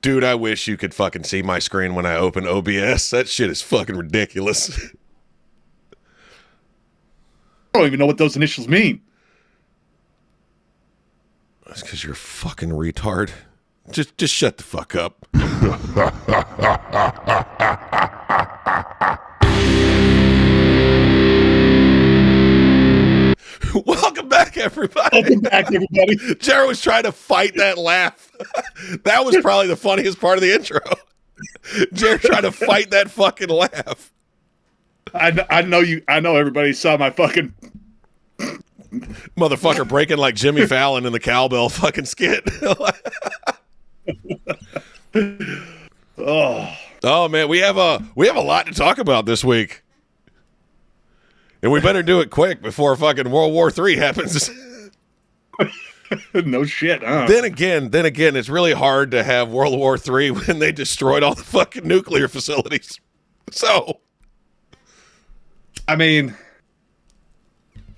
Dude, I wish you could fucking see my screen when I open OBS. That shit is fucking ridiculous. I don't even know what those initials mean. That's because you're a fucking retard. Just shut the fuck up. Welcome back, everybody. Welcome back, everybody. Jared was trying to fight that laugh. That was probably the funniest part of the intro. Jared trying to fight that fucking laugh. I know everybody saw my fucking motherfucker breaking like Jimmy Fallon in the cowbell fucking skit. Oh man, we have a lot to talk about this week. And we better do it quick before fucking World War III happens. No shit, huh? Then again, it's really hard to have World War III when they destroyed all the fucking nuclear facilities. So, I mean,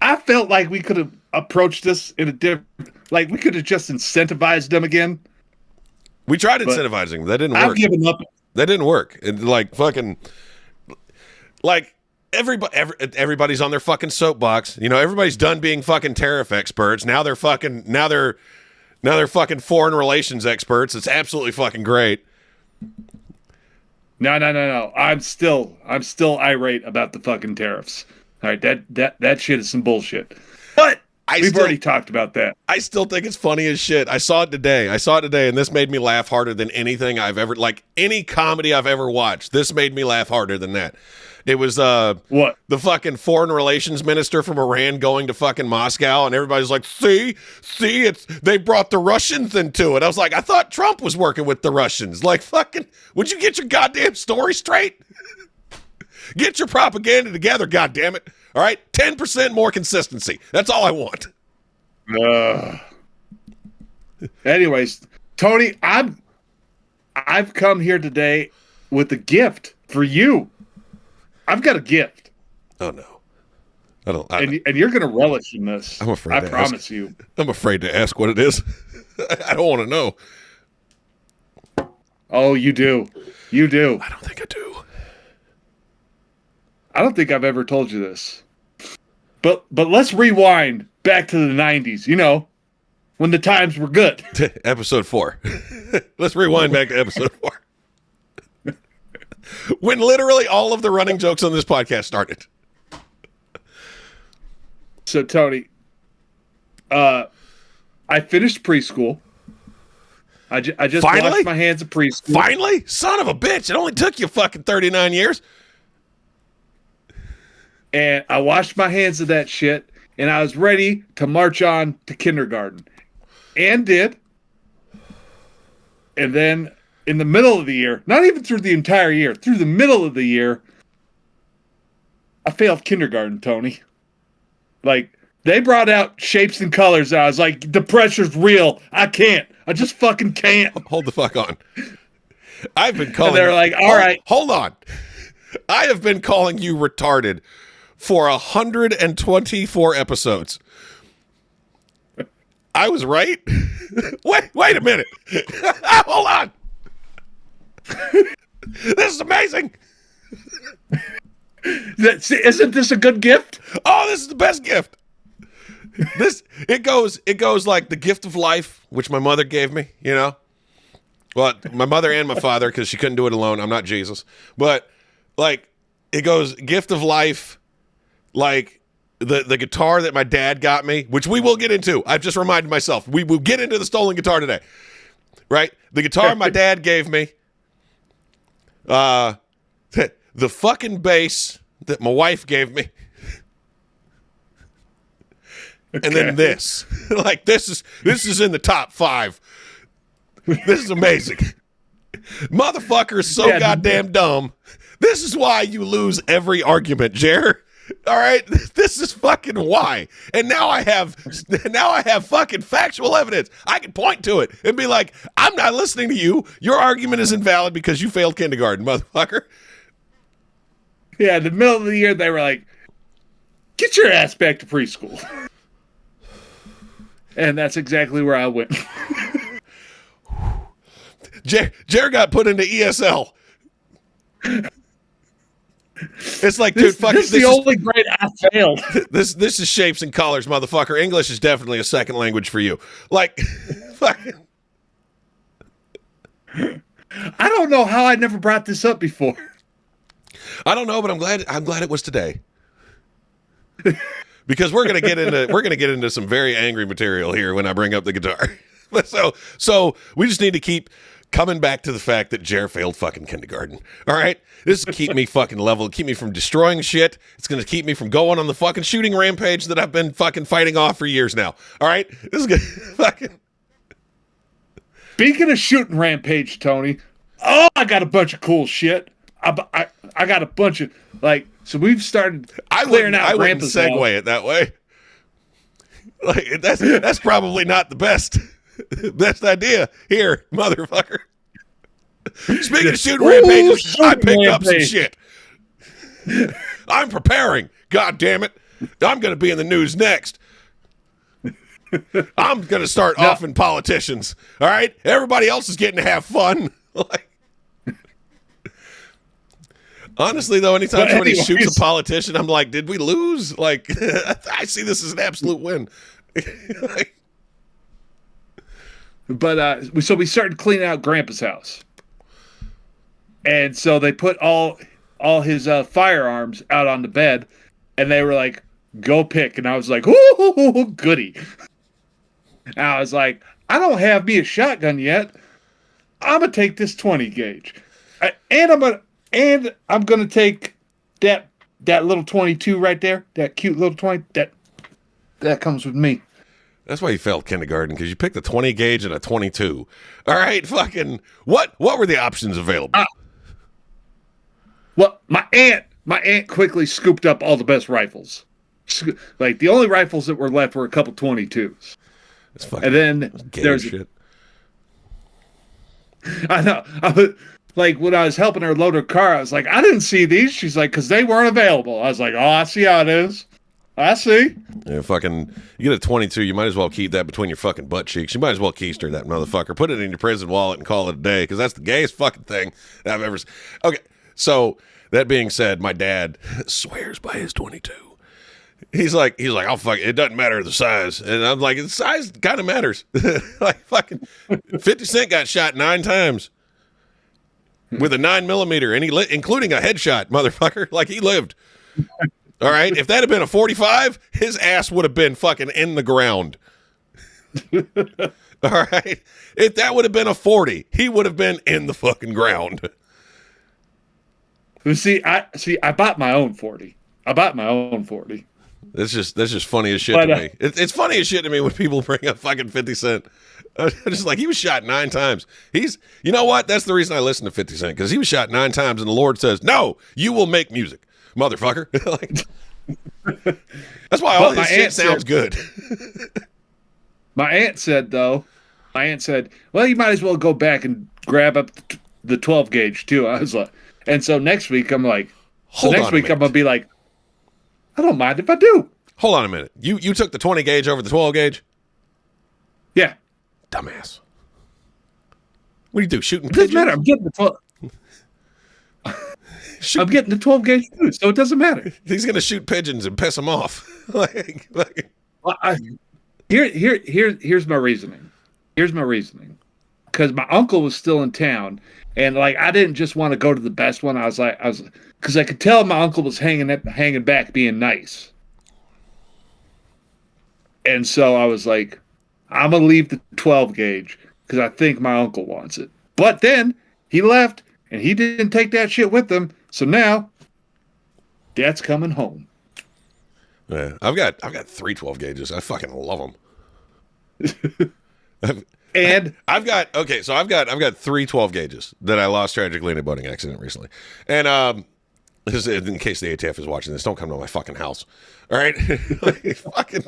I felt like we could have approached this in a different, like we could have just incentivized them again. We tried incentivizing them. That didn't work. I've given up. That didn't work. And like fucking, like everybody's on their fucking soapbox. You know, everybody's done being fucking tariff experts. Now they're fucking foreign relations experts. It's absolutely fucking great. No. I'm still irate about the fucking tariffs. All right, that shit is some bullshit. But we've already talked about that. I still think it's funny as shit. I saw it today, and this made me laugh harder than anything I've ever, like any comedy I've ever watched. This made me laugh harder than that. It was what? The fucking foreign relations minister from Iran going to fucking Moscow, and everybody's like, see, they brought the Russians into it. I was like, I thought Trump was working with the Russians. Like, fucking, would you get your goddamn story straight? Get your propaganda together, goddammit. All right? 10% more consistency. That's all I want. Anyways, Tony, I've come here today with a gift for you. I've got a gift. Oh no. I don't. And you're going to relish in this. I'm afraid. I promise you. I'm afraid to ask what it is. I don't want to know. Oh, you do. You do. I don't think I do. I don't think I've ever told you this. But let's rewind back to the 90s, you know, when the times were good. Episode 4. Let's rewind back to episode 4. When literally all of the running jokes on this podcast started. So, Tony, I finished preschool. I just washed my hands of preschool. Finally? Son of a bitch. It only took you fucking 39 years. And I washed my hands of that shit, and I was ready to march on to kindergarten. And did. And then in the middle of the year, not even through the entire year, through the middle of the year, I failed kindergarten, Tony. Like, they brought out shapes and colors, and I was like, the pressure's real. I can't. I just fucking can't. Hold the fuck on. I've been calling. And they're like, all right. Hold on. I have been calling you retarded for 124 episodes. I was right. Wait a minute. Hold on. This is amazing. Isn't this a good gift? Oh, this is the best gift. It goes like the gift of life, which my mother gave me, you know. Well, my mother and my father, because she couldn't do it alone. I'm not Jesus. But like it goes gift of life, like the guitar that my dad got me, which we will get into. I've just reminded myself. We will get into the stolen guitar today. Right? The guitar my dad gave me. The fucking bass that my wife gave me. Okay. And then this. Like this is in the top 5. This is amazing. Motherfucker is so goddamn dumb. This is why you lose every argument, Jer. All right? This is fucking why. And now I have fucking factual evidence. I can point to it and be like, I'm not listening to you. Your argument is invalid because you failed kindergarten, motherfucker. Yeah, in the middle of the year, they were like, get your ass back to preschool. And that's exactly where I went. Jared got put into ESL. It's like, dude, this is the only grade I failed. This is shapes and colors, motherfucker. English is definitely a second language for you. Like, fucking. I don't know how I never brought this up before. I don't know, but I'm glad it was today. Because we're gonna get into some very angry material here when I bring up the guitar. So we just need to keep coming back to the fact that Jer failed fucking kindergarten. All right, this will keep me fucking level, keep me from destroying shit. It's gonna keep me from going on the fucking shooting rampage that I've been fucking fighting off for years now. All right, this is gonna fucking. Speaking of shooting rampage, Tony, I got a bunch of cool shit. I got a bunch of so we've started clearing out. I wouldn't segue it that way. Like that's probably not the best idea here, motherfucker. Speaking of shooting rampages, I picked up some shit. I'm preparing. God damn it! I'm going to be in the news next. I'm going to start offing politicians. All right, everybody else is getting to have fun. Honestly, though, anytime somebody shoots a politician, I'm like, did we lose? Like, I see this as an absolute win. So we started cleaning out Grandpa's house. And so they put all his firearms out on the bed, and they were like, go pick. And I was like, ooh, goody. And I was like, I don't have me a shotgun yet. I'm going to take this 20 gauge. And I'm gonna take that little 22 right there, that cute little 20. That comes with me. That's why you failed kindergarten, because you picked a 20 gauge and a 22. All right, fucking what were the options available? Well, my aunt quickly scooped up all the best rifles. Like the only rifles that were left were a couple 22s. That's fucking. And then there's shit. I know. Like, when I was helping her load her car, I was like, I didn't see these. She's like, because they weren't available. I was like, oh, I see how it is. I see. Yeah, fucking, you get a 22, you might as well keep that between your fucking butt cheeks. You might as well keister that motherfucker. Put it in your prison wallet and call it a day, because that's the gayest fucking thing I've ever seen. Okay, so, that being said, my dad swears by his 22. He's like, oh, fuck, it doesn't matter the size. And I'm like, the size kind of matters. Like, fucking, 50 Cent got shot 9 times. With a 9mm, and including a headshot, motherfucker. Like, he lived. All right? If that had been a 45, his ass would have been fucking in the ground. All right? If that would have been a 40, he would have been in the fucking ground. I bought my own 40. That's just funny as shit to me. It's funny as shit to me when people bring up fucking 50 Cent. I'm just like, he was shot 9 times. You know what? That's the reason I listen to 50 Cent, because he was shot 9 times, and the Lord says, no, you will make music, motherfucker. That's why all this shit sounds good. My aunt said, well, you might as well go back and grab up the 12 gauge, too. I was like, and so next week, I'm like, I'm going to be like, I don't mind if I do. Hold on a minute. You took the 20 gauge over the 12 gauge? Yeah. Dumbass. What do you do? Shooting pigeons? It doesn't matter. I'm getting the 12. I'm getting the 12 gauge too, so it doesn't matter. He's gonna shoot pigeons and piss them off. Here's my reasoning. Because my uncle was still in town, and like I didn't just want to go to the best one. I was because I could tell my uncle was hanging back, being nice, and so I was like, I'm going to leave the 12 gauge because I think my uncle wants it. But then he left and he didn't take that shit with him. So now Dad's coming home. Yeah, I've got 3 12 gauges. I fucking love them. I've got 3 12 gauges that I lost tragically in a boating accident recently. And just in case the ATF is watching this, don't come to my fucking house. All right? Fucking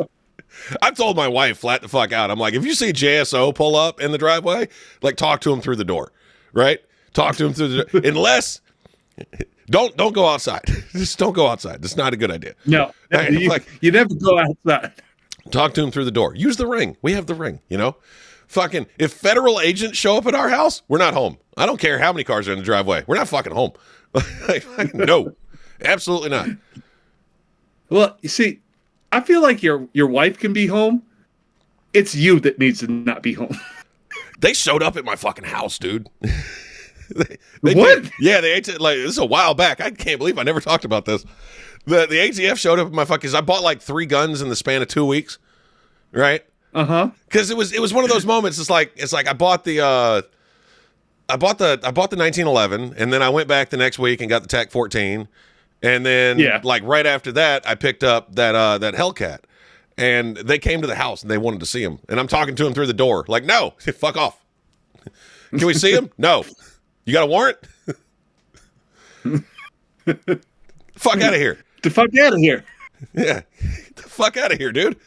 I've told my wife flat the fuck out. I'm like, if you see JSO pull up in the driveway, like talk to him through the door, right? Talk to him through the door. Unless, don't go outside. Just don't go outside. That's not a good idea. No, you never go outside. Talk to him through the door. Use the ring. We have the ring, you know? Fucking, if federal agents show up at our house, we're not home. I don't care how many cars are in the driveway. We're not fucking home. Like, no, absolutely not. Well, you see, I feel like your wife can be home. It's you that needs to not be home. They showed up at my fucking house, dude. they What? Yeah, they ate it, like, this is a while back. I can't believe I never talked about this. The ATF showed up at my fucking. I bought like 3 guns in the span of 2 weeks, right? Because it was one of those moments. It's like I bought the 1911, and then I went back the next week and got the TAC 14, and then like right after that, I picked up that Hellcat, and they came to the house and they wanted to see him, and I'm talking to him through the door, like, no, fuck off. Can we see him? No. You got a warrant? Fuck out of here. The fuck out of here. Yeah. The fuck out of here, dude.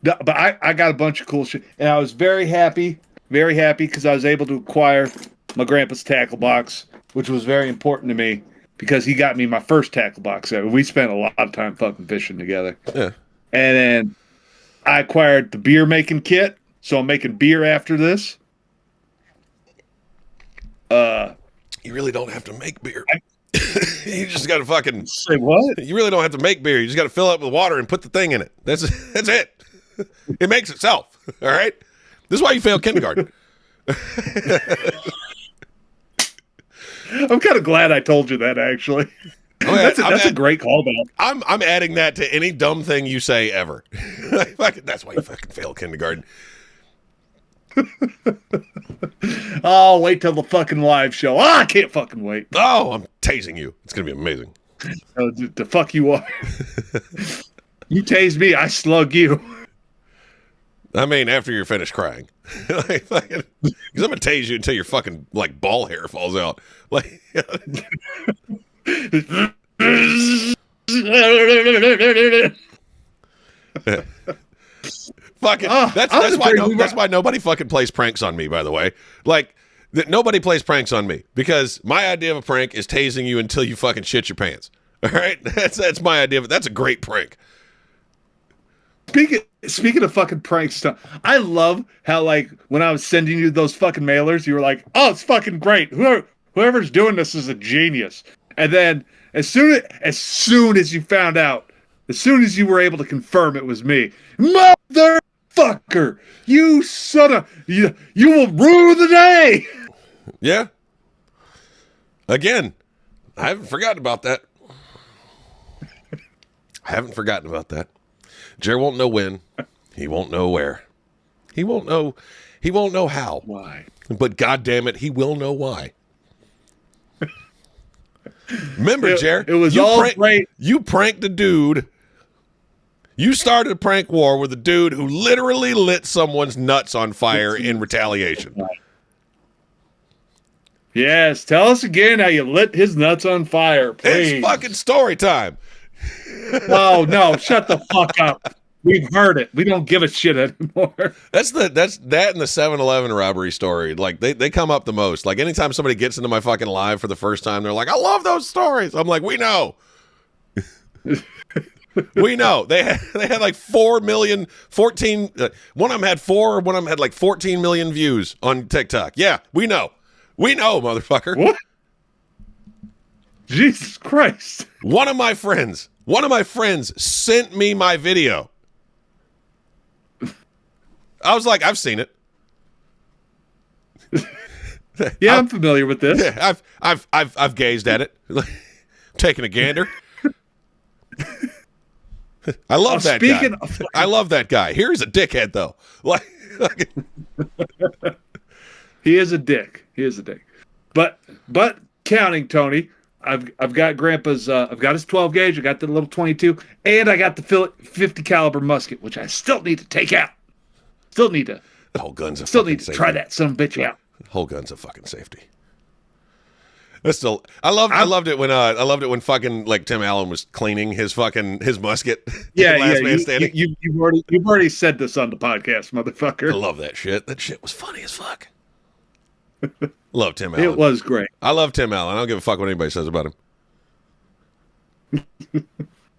No, but I got a bunch of cool shit, and I was very happy because I was able to acquire my grandpa's tackle box, which was very important to me because he got me my first tackle box. We spent a lot of time fucking fishing together. Yeah. And then I acquired the beer making kit, so I'm making beer after this. You really don't have to make beer. You just got to fucking say what? You really don't have to make beer. You just got to fill it up with water and put the thing in it. That's it. It makes itself. All right. This is why you failed kindergarten. I'm kind of glad I told you that, actually. That's a great callback. I'm adding that to any dumb thing you say ever. That's why you fucking failed kindergarten. Oh, wait till the fucking live show. I can't fucking wait. Oh, I'm tasing you. It's going to be amazing. The fuck you are. You tase me, I slug you. I mean, after you're finished crying. Because I'm going to tase you until your fucking, like, ball hair falls out. Like, fucking, that's why nobody fucking plays pranks on me, by the way. Like, nobody plays pranks on me because my idea of a prank is tasing you until you fucking shit your pants. All right? That's my idea of it. That's a great prank. Speaking of fucking prank stuff, I love how, like, when I was sending you those fucking mailers, you were like, oh, it's fucking great. Whoever's doing this is a genius. And then as soon as you found out, as soon as you were able to confirm it was me, motherfucker, you son of, you will rue the day. Yeah. Again, I haven't forgotten about that. Jer won't know when. He won't know where. He won't know how. Why? But goddamn it, he will know why. Remember, Jer? It was great. You pranked a dude. You started a prank war with a dude who literally lit someone's nuts on fire in retaliation. Yes, tell us again how you lit his nuts on fire, please. It's fucking story time. Oh, no, shut the fuck up. We've heard it. We don't give a shit anymore. That's that and the 7-Eleven robbery story. Like, they come up the most. Like, anytime somebody gets into my fucking live for the first time, they're like, I love those stories. I'm like, we know. We know. They had like 4 million, 14. One of them had 4. One of them had like 14 million views on TikTok. Yeah, we know. We know, motherfucker. What? Jesus Christ. One of my friends sent me my video. I was like, I've seen it. Yeah, I'm familiar with this. Yeah, I've gazed at it. Taking a gander. I love that guy. I love that guy. Here's a dickhead, though. Like, he is a dick. But counting, Tony. I've got Grandpa's. I've got his 12 gauge. I got the little 22, and I got the 50 caliber musket, which I still need to take out. Still need to. The whole gun's a still fucking need to safety. try that son of a bitch out. The whole gun's a fucking safety. That's still. I loved it when fucking like Tim Allen was cleaning his musket. Yeah, Last Man Standing. You've already said this on the podcast, motherfucker. I love that shit. That shit was funny as fuck. Love Tim Allen. It was great. I love Tim Allen. I don't give a fuck what anybody says about him.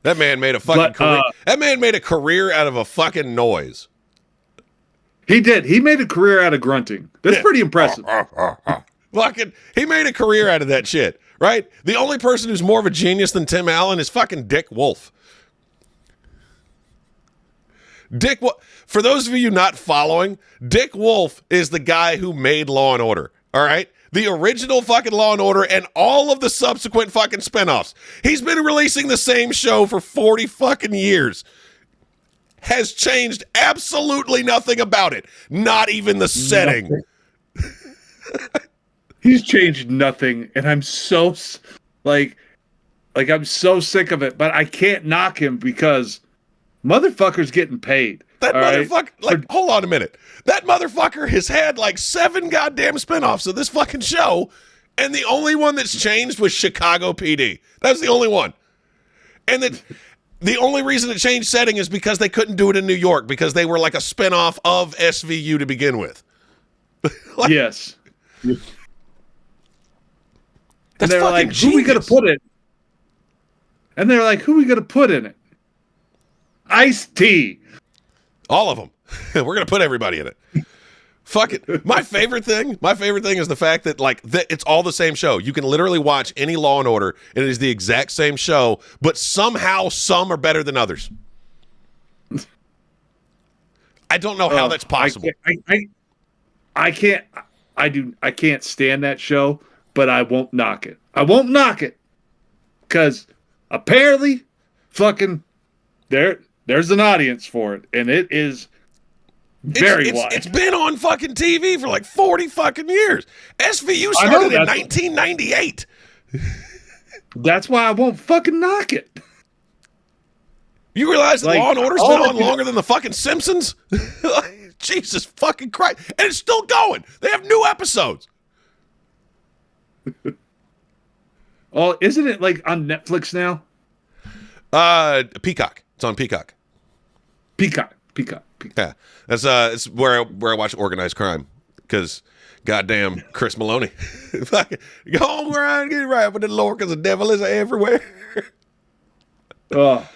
That man made a fucking career. That man made a career out of a fucking noise. He did. He made a career out of grunting. That's pretty impressive. Fucking, he made a career out of that shit, right? The only person who's more of a genius than Tim Allen is fucking Dick Wolf. For those of you not following, Dick Wolf is the guy who made Law and Order, all right? The original fucking Law and Order and all of the subsequent fucking spinoffs. He's been releasing the same show for 40 fucking years. Has changed absolutely nothing about it. Not even the setting. He's changed nothing, and I'm so I'm so sick of it, but I can't knock him because motherfucker's getting paid. That motherfucker, right? Hold on a minute. That motherfucker has had 7 goddamn spinoffs of this fucking show, and the only one that's changed was Chicago PD. That's the only one. And that the only reason it changed setting is because they couldn't do it in New York because they were like a spinoff of SVU to begin with. Yes. That's and they're like, genius. who we gonna put it? And they're like, who we gonna put in it? Ice-T. All of them. We're gonna put everybody in it. Fuck it. My favorite thing is the fact that it's all the same show. You can literally watch any Law and Order, and it is the exact same show, but somehow some are better than others. I don't know how that's possible. I can't stand that show, but I won't knock it. I won't knock it because apparently, fucking there's an audience for it, and it is very wide. It's been on fucking TV for 40 fucking years. SVU started in 1998. That's why I won't fucking knock it. You realize that Law and Order's been on longer than the fucking Simpsons? Jesus fucking Christ. And it's still going. They have new episodes. Oh, isn't it on Netflix now? Peacock. It's on Peacock. Peacock. Yeah. That's it's where I watch organized crime. Because goddamn Chris Maloney. Go on around and get right with the Lord because the devil is everywhere. But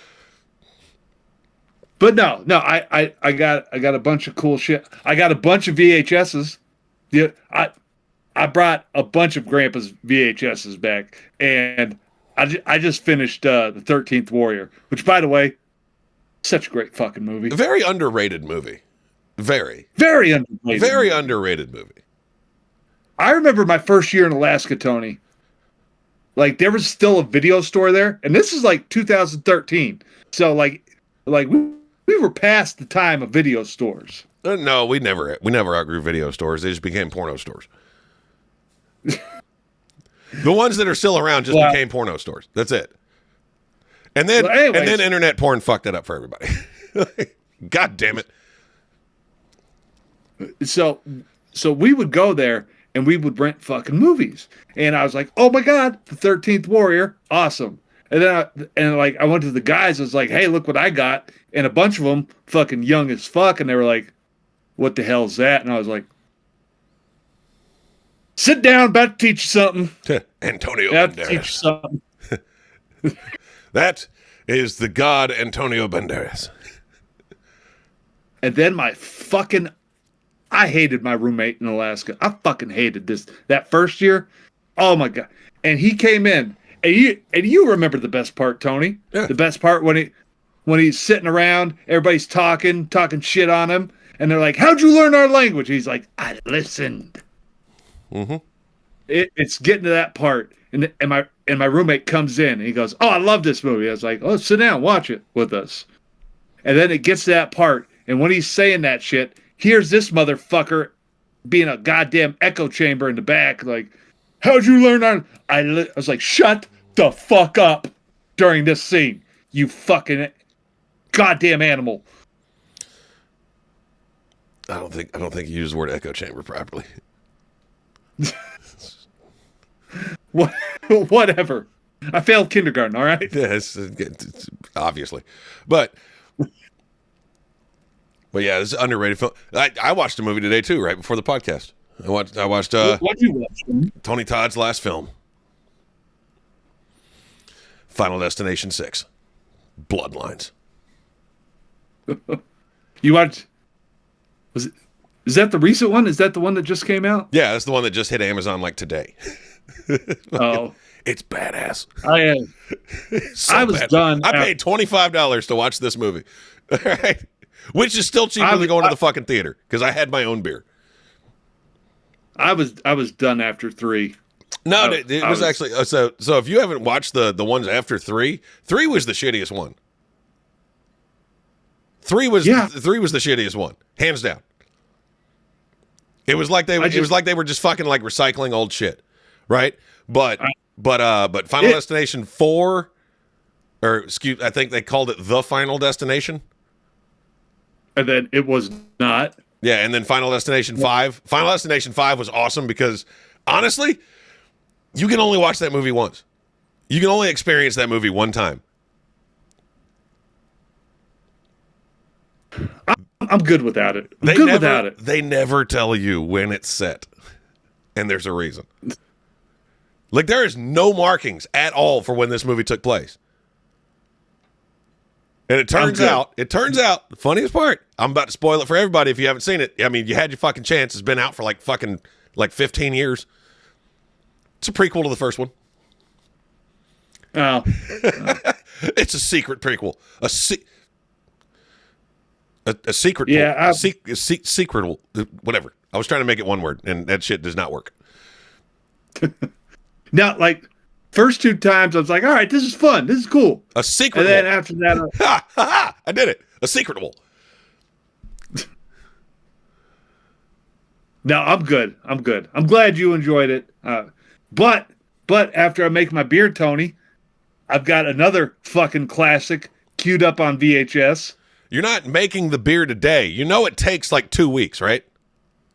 no, I got a bunch of cool shit. I got a bunch of VHSs. Yeah, I brought a bunch of Grandpa's VHSs back, and I just finished the 13th Warrior, which, by the way, such a great fucking movie. Very underrated movie. Very underrated. Very underrated movie. I remember my first year in Alaska, Tony. There was still a video store there, and this is 2013. So we were past the time of video stores. No, we never outgrew video stores. They just became porno stores. The ones that are still around just became porno stores. That's it. And then internet porn fucked it up for everybody. God damn it. So we would go there and we would rent fucking movies. And I was like, oh my God, the 13th Warrior, awesome. And then I went to the guys, I was like, hey, look what I got. And a bunch of them fucking young as fuck, and they were like, what the hell's that? And I was like, sit down, about to teach you something. Antonio about Banderas. To teach you something. That is the god Antonio Banderas. And then I hated my roommate in Alaska. I fucking hated that first year. Oh my God. And he came in, and you remember the best part, Tony. Yeah. The best part when he's sitting around, everybody's talking shit on him, and they're like, how'd you learn our language? He's like, I listened. Mm-hmm. It's getting to that part. And my roommate comes in and he goes, oh, I love this movie. I was like, oh, sit down, watch it with us. And then it gets to that part, and when he's saying that shit, here's this motherfucker being a goddamn echo chamber in the back, like, how'd you learn our... I was like, shut the fuck up during this scene, you fucking goddamn animal. I don't think you used the word echo chamber properly. Whatever. I failed kindergarten, all right? Yeah, it's obviously. But yeah, this is an underrated film. I watched a movie today too, right before the podcast. I watched What'd you watch? Tony Todd's last film, Final Destination 6, Bloodlines. You watched... Was Is that the recent one? Is that the one that just came out? Yeah, that's the one that just hit Amazon like today. Oh, It's badass. I was bad. done. I paid $25 to watch this movie. All right. Which is still cheaper than going to the fucking theater because I had my own beer. I was done after 3. No, it was actually so if you haven't watched the ones after 3 was the shittiest one. 3 was the shittiest one, hands down. It was like they were just fucking like recycling old shit, right? But Final Destination 4, or excuse, I think they called it The Final Destination. And then it was not. Yeah, and then Final Destination 5. Final Destination 5 was awesome because, honestly, you can only watch that movie once. You can only experience that movie one time. I'm good without it. Without it. They never tell you when it's set, and there's a reason. Like, there is no markings at all for when this movie took place. And it turns out, the funniest part, I'm about to spoil it for everybody if you haven't seen it. I mean, you had your fucking chance. It's been out for like 15 years. It's a prequel to the first one. Oh. It's a secret prequel. A secret. Yeah. Secret. Whatever. I was trying to make it one word, and that shit does not work. Now, like, first 2 times, I was like, all right, this is fun. This is cool. A secret. And then after that, I did it. A secretable. No, I'm good. I'm glad you enjoyed it. But after I make my beer, Tony, I've got another fucking classic queued up on VHS. You're not making the beer today. You know it takes like 2 weeks, right?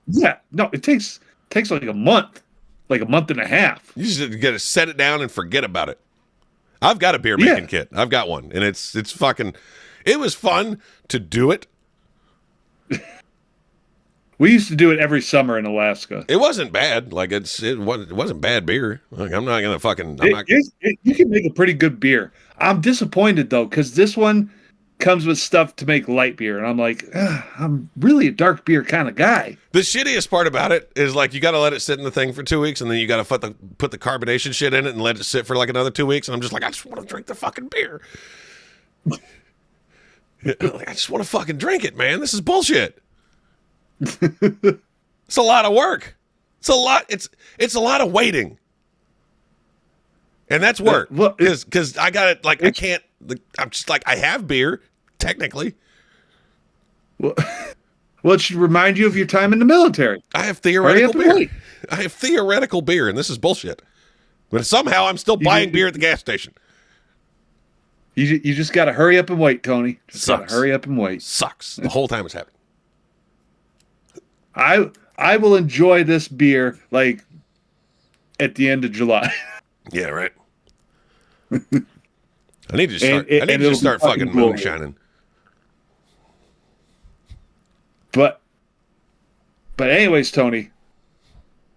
Yeah. No, it takes like a month. Like a month and a half. You just got to set it down and forget about it. I've got a beer making kit. I've got one, and it's fucking. It was fun to do it. We used to do it every summer in Alaska. It wasn't bad. Like it wasn't bad beer. Like I'm not gonna fucking. You can make a pretty good beer. I'm disappointed though because this one comes with stuff to make light beer, and I'm like, I'm really a dark beer kind of guy. The shittiest part about it is like you got to let it sit in the thing for 2 weeks, and then you got to put the carbonation shit in it and let it sit for like another 2 weeks. And I'm just like, I just want to drink the fucking beer. Like, I just want to fucking drink it, man. This is bullshit. It's a lot of work. It's a lot. It's a lot of waiting, and that's work because I got it. Like I can't. I'm just like I have beer technically. Well, it should remind you of your time in the military. I have theoretical beer. I have theoretical beer, and this is bullshit. But somehow I'm still buying beer at the gas station. You just got to hurry up and wait, Tony. Just got to hurry up and wait. Sucks. The whole time it's happening. I will enjoy this beer like at the end of July. Yeah, right. I need to start. I need to start fucking moonshining. But anyways, Tony,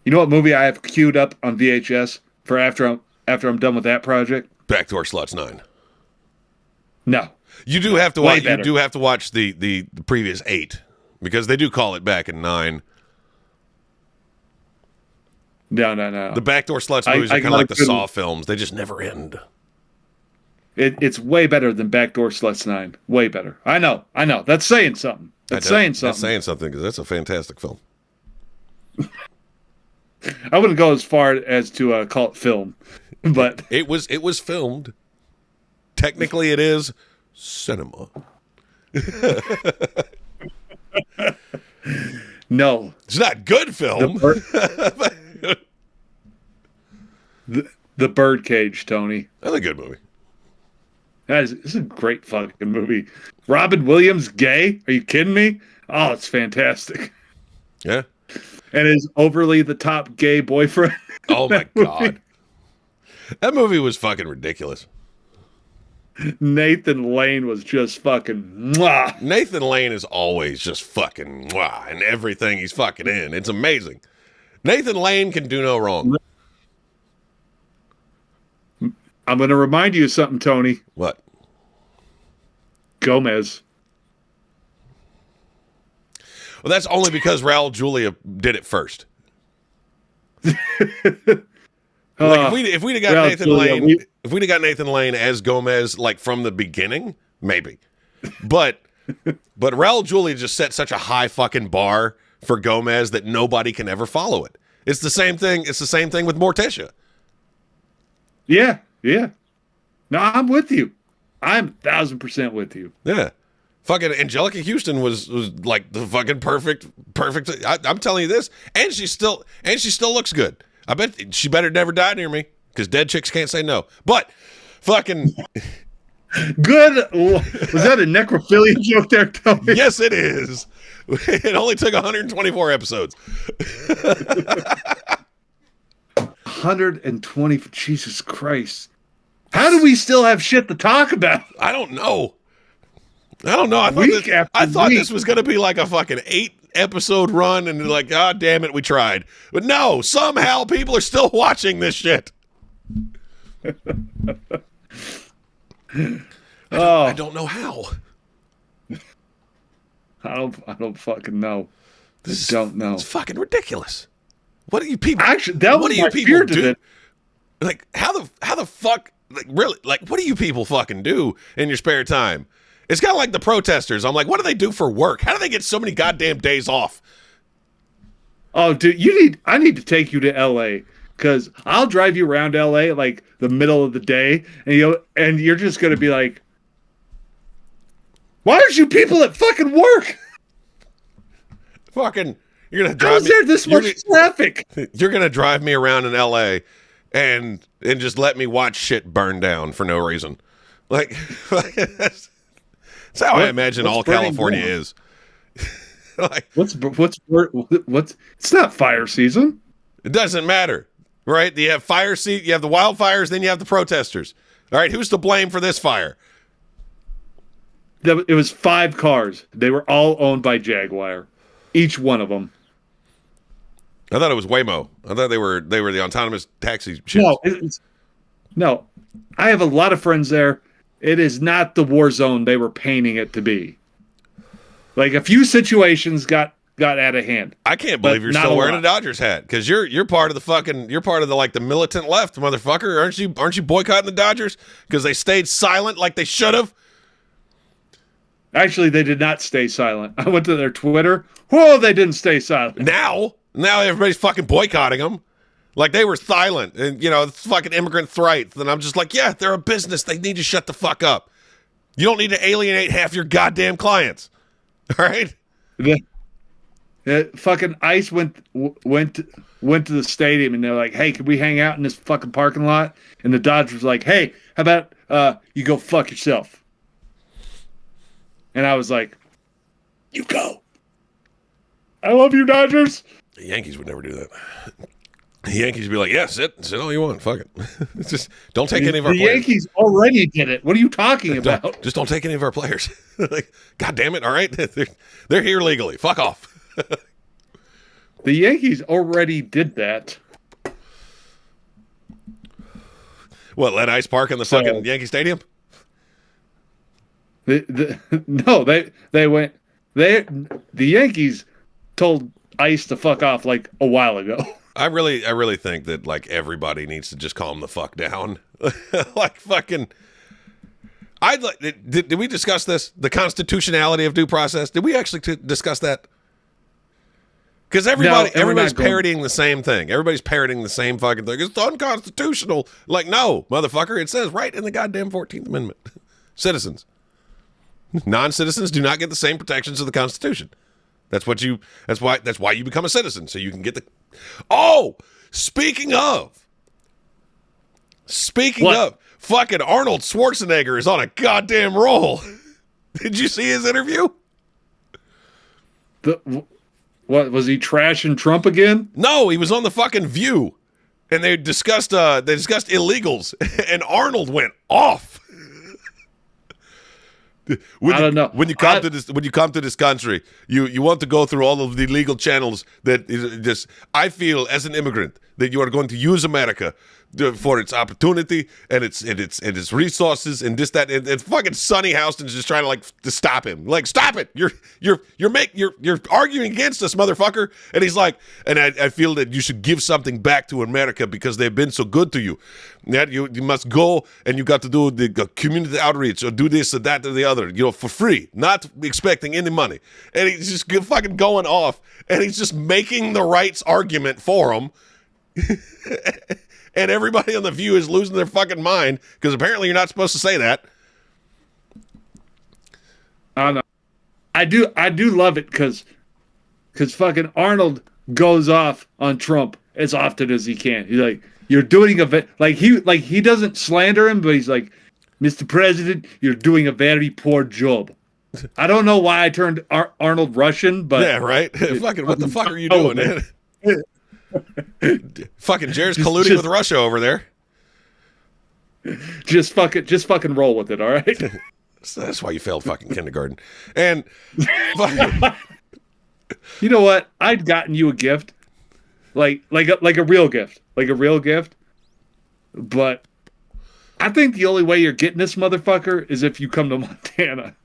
you know what movie I have queued up on VHS for after I'm done with that project? Backdoor Sluts 9. No, you do have to watch. You do have to watch the previous 8 because they do call it back in 9. No. The Backdoor Sluts movies are kind of like the Saw films. They just never end. It's way better than Backdoor Sluts 9. Way better. I know. That's saying something. That's saying something because that's a fantastic film. I wouldn't go as far as to call it film, but it was filmed. Technically, it is cinema. No, it's not good film. The Birdcage, Tony. That's a good movie. It's a great fucking movie. Robin Williams gay? Are you kidding me? Oh, it's fantastic. Yeah. And his overly the top gay boyfriend. Oh my God. That movie was fucking ridiculous. Nathan Lane was just fucking mwah. Nathan Lane is always just fucking mwah in everything he's fucking in. It's amazing. Nathan Lane can do no wrong. I'm going to remind you of something, Tony. What? Gomez. Well, that's only because Raul Julia did it first. Like if we'd have got Nathan Lane, if we'd have got Nathan Lane as Gomez like from the beginning, maybe. But Raul Julia just set such a high fucking bar for Gomez that nobody can ever follow it. It's the same thing. It's the same thing with Morticia. Yeah. No, I'm with you. I'm 1,000% with you. Yeah. Fucking Angelica Houston was like the fucking perfect. I'm telling you this, and she still looks good. I bet she better never die near me because dead chicks can't say no. But fucking good. Was that a necrophilia joke there, Tony? Yes, it is. It only took 124 episodes. 120. Jesus Christ. How do we still have shit to talk about? I don't know. I thought this was going to be like a fucking 8-episode run and like, God damn it, we tried. But no, somehow people are still watching this shit. I don't know how. I don't fucking know. I don't know. It's fucking ridiculous. What do you people actually? That was my fear to it. Like how the fuck? Like really? Like what do you people fucking do in your spare time? It's kind of like the protesters. I'm like, what do they do for work? How do they get so many goddamn days off? Oh, dude, I need to take you to L.A. because I'll drive you around L.A. like the middle of the day, and you're just gonna be like, why aren't you people at fucking work? Fucking, you're gonna drive. How's there this much traffic? You're gonna drive me around in L.A. and just let me watch shit burn down for no reason. Like that's how I imagine all California is. Like, what's it's not fire season. It doesn't matter, right? You have fire season, you have the wildfires, then you have the protesters. All right, who's to blame for this fire? It was 5 cars. They were all owned by Jaguar, each one of them. I thought it was Waymo. I thought they were the autonomous taxi ships. No. I have a lot of friends there. It is not the war zone they were painting it to be. Like a few situations got out of hand. I can't believe you're still wearing a Dodgers hat because you're part of the like the militant left, motherfucker. Aren't you boycotting the Dodgers because they stayed silent like they should have? Actually, they did not stay silent. I went to their Twitter. Whoa, they didn't stay silent. Now everybody's fucking boycotting them. Like they were silent and, it's fucking immigrant rights. And I'm just like, yeah, they're a business. They need to shut the fuck up. You don't need to alienate half your goddamn clients. All right? Fucking ICE went to the stadium and they're like, hey, can we hang out in this fucking parking lot? And the Dodgers was like, hey, how about you go fuck yourself? And I was like, you go. I love you, Dodgers. The Yankees would never do that. The Yankees would be like, yeah, sit all you want. Fuck it. Just don't take any of our players. The Yankees already did it. What are you talking about? Just don't take any of our players. Like, God damn it. All right. They're here legally. Fuck off. The Yankees already did that. What, let ICE park in the fucking Yankee Stadium? No, they went. The Yankees told ICE to fuck off like a while ago. I really think that like everybody needs to just calm the fuck down. Like fucking. Did we discuss this? The constitutionality of due process? Did we actually discuss that? Because everybody's parodying the same thing. Everybody's parroting the same fucking thing. It's unconstitutional. Like, no, motherfucker. It says right in the goddamn 14th Amendment. Citizens. Non-citizens do not get the same protections of the Constitution. That's why you become a citizen, so you can get the. Oh, speaking of, fucking Arnold Schwarzenegger is on a goddamn roll. Did you see his interview? What was he trashing Trump again? No, he was on the fucking View, and they discussed illegals, and Arnold went off. When I don't know. When you come to this country, you want to go through all of the legal channels that is just. I feel as an immigrant that you are going to use America for its opportunity and its resources and this that and fucking Sonny Houston's just trying to stop him. Like, stop it! You're arguing against us, motherfucker. And he's like, and I feel that you should give something back to America because they've been so good to you. That you must go and you got to do the community outreach or do this or that or the other, for free, not expecting any money. And he's just fucking going off, and he's just making the rights argument for him. And everybody on The View is losing their fucking mind because apparently you're not supposed to say that. I know. I do love it because fucking Arnold goes off on Trump as often as he can. He's like, you're doing he doesn't slander him, but he's like, Mr. President, you're doing a very poor job. I don't know why I turned Arnold Russian, but yeah, right. Fucking, what the fuck are you doing, man? Fucking Jared's colluding with Russia over there. Just fucking roll with it, all right? That's why you failed fucking kindergarten. And you know what? I'd gotten you a gift, like a real gift, But I think the only way you're getting this motherfucker is if you come to Montana.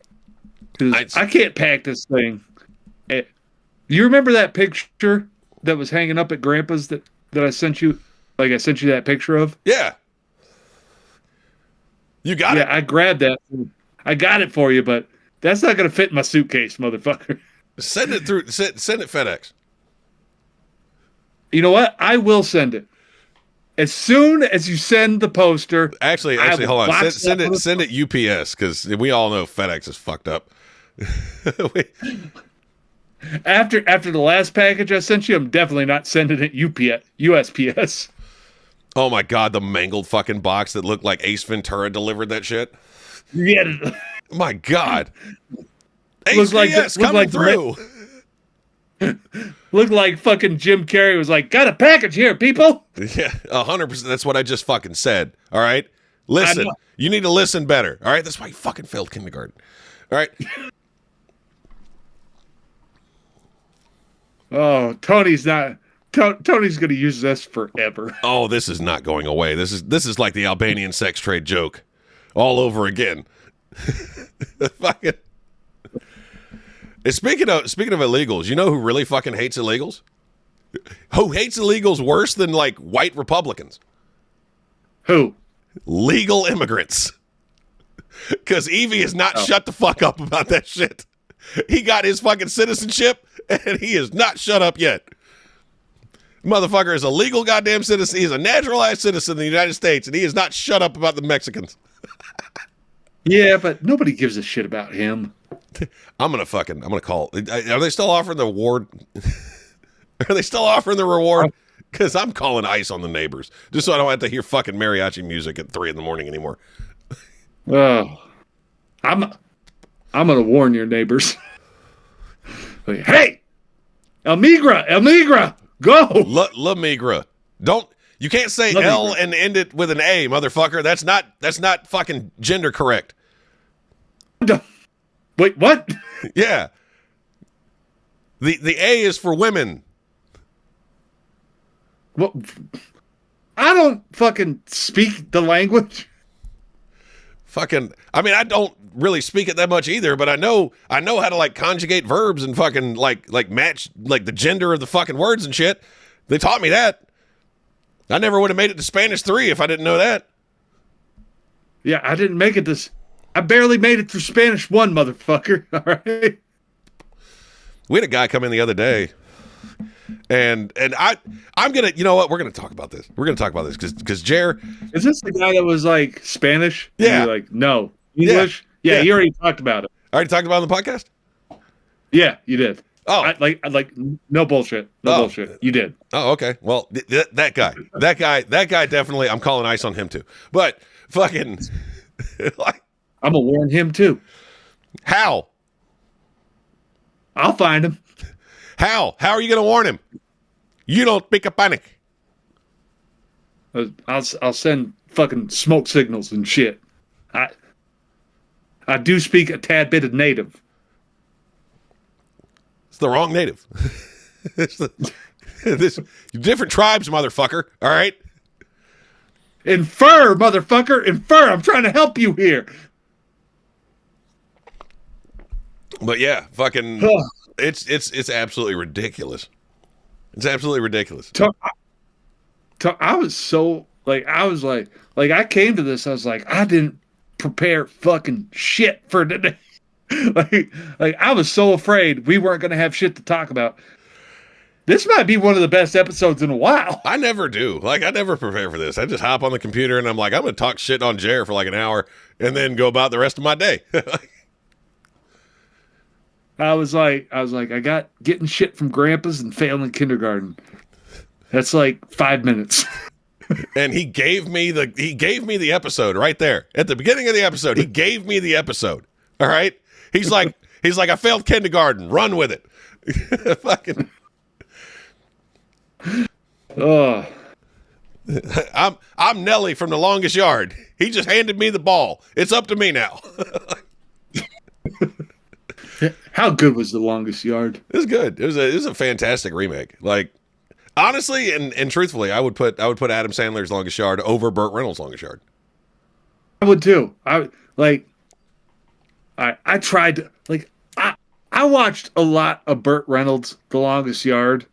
Because I can't pack this thing. You remember that picture that was hanging up at Grandpa's that I sent you? Like, I sent you that picture of? Yeah. You got it? Yeah, I grabbed that. I got it for you, but that's not going to fit in my suitcase, motherfucker. Send it FedEx. You know what? I will send it. As soon as you send the poster. Actually, hold on. Send it UPS, because we all know FedEx is fucked up. After the last package I sent you, I'm definitely not sending it USPS. Oh my God, the mangled fucking box that looked like Ace Ventura delivered that shit. Yeah. My God. HVS coming through. Looked like fucking Jim Carrey was like, got a package here, people. Yeah, 100%. That's what I just fucking said. All right? Listen. You need to listen better. All right? That's why you fucking failed kindergarten. All right? Oh, Tony's going to use this forever. Oh, this is not going away. This is like the Albanian sex trade joke all over again. Fucking. Speaking of illegals, you know who really fucking hates illegals? Who hates illegals worse than like white Republicans? Who? Legal immigrants. Because Evie has not shut the fuck up about that shit. He got his fucking citizenship, and he is not shut up yet. Motherfucker is a legal goddamn citizen. He's a naturalized citizen of the United States, and he is not shut up about the Mexicans. Yeah, but nobody gives a shit about him. I'm gonna call. Are they still offering the award? Are they still offering the reward? Because I'm calling ICE on the neighbors, just so I don't have to hear fucking mariachi music at 3 a.m. anymore. Oh, I'm gonna warn your neighbors. Like, hey, El Migra, go. La Migra. You can't say La L Migra. and end it with an A, motherfucker. That's not fucking gender correct. Wait, what? Yeah. The A is for women. Well, I don't fucking speak the language. I mean, I don't really speak it that much either, but I know how to like conjugate verbs and fucking like match like the gender of the fucking words and shit. They taught me that. I never would have made it to Spanish 3 if I didn't know that. Yeah, I didn't make it this. I barely made it through Spanish 1, motherfucker. All right. We had a guy come in the other day, and I'm gonna, you know what? We're gonna talk about this. We're gonna talk about this because Jer. Is this the guy that was like Spanish? Yeah. And you're like, no. English? Yeah, you already talked about it. I already talked about it on the podcast? Yeah, you did. Oh. I like no bullshit. No bullshit. You did. Oh, okay. Well, that guy definitely, I'm calling ICE on him too. But fucking, like, I'm gonna warn him too. how? I'll find him. How are you gonna warn him? You don't pick a panic. I'll send fucking smoke signals and shit. I do speak a tad bit of native. It's the wrong native. Different tribes, motherfucker. All right? Infer, motherfucker. Infer. I'm trying to help you here. But yeah, fucking, it's absolutely ridiculous. It's absolutely ridiculous. I was so, I came to this, I was like, I didn't prepare fucking shit for today. like I was so afraid we weren't going to have shit to talk about. This might be one of the best episodes in a while. I never do. Like, I never prepare for this. I just hop on the computer and I'm like, I'm going to talk shit on Jer for like an hour and then go about the rest of my day. I was like, I got getting shit from grandpa's and failing kindergarten. That's like 5 minutes. And he gave me the episode right there. At the beginning of the episode, he gave me the episode. All right? He's like, I failed kindergarten. Run with it. Fucking. Oh. I'm Nelly from The Longest Yard. He just handed me the ball. It's up to me now. How good was The Longest Yard? It was good. It was a fantastic remake. Like, honestly and truthfully, I would put Adam Sandler's Longest Yard over Burt Reynolds' Longest Yard. I would too. I tried to, I watched a lot of Burt Reynolds' The Longest Yard.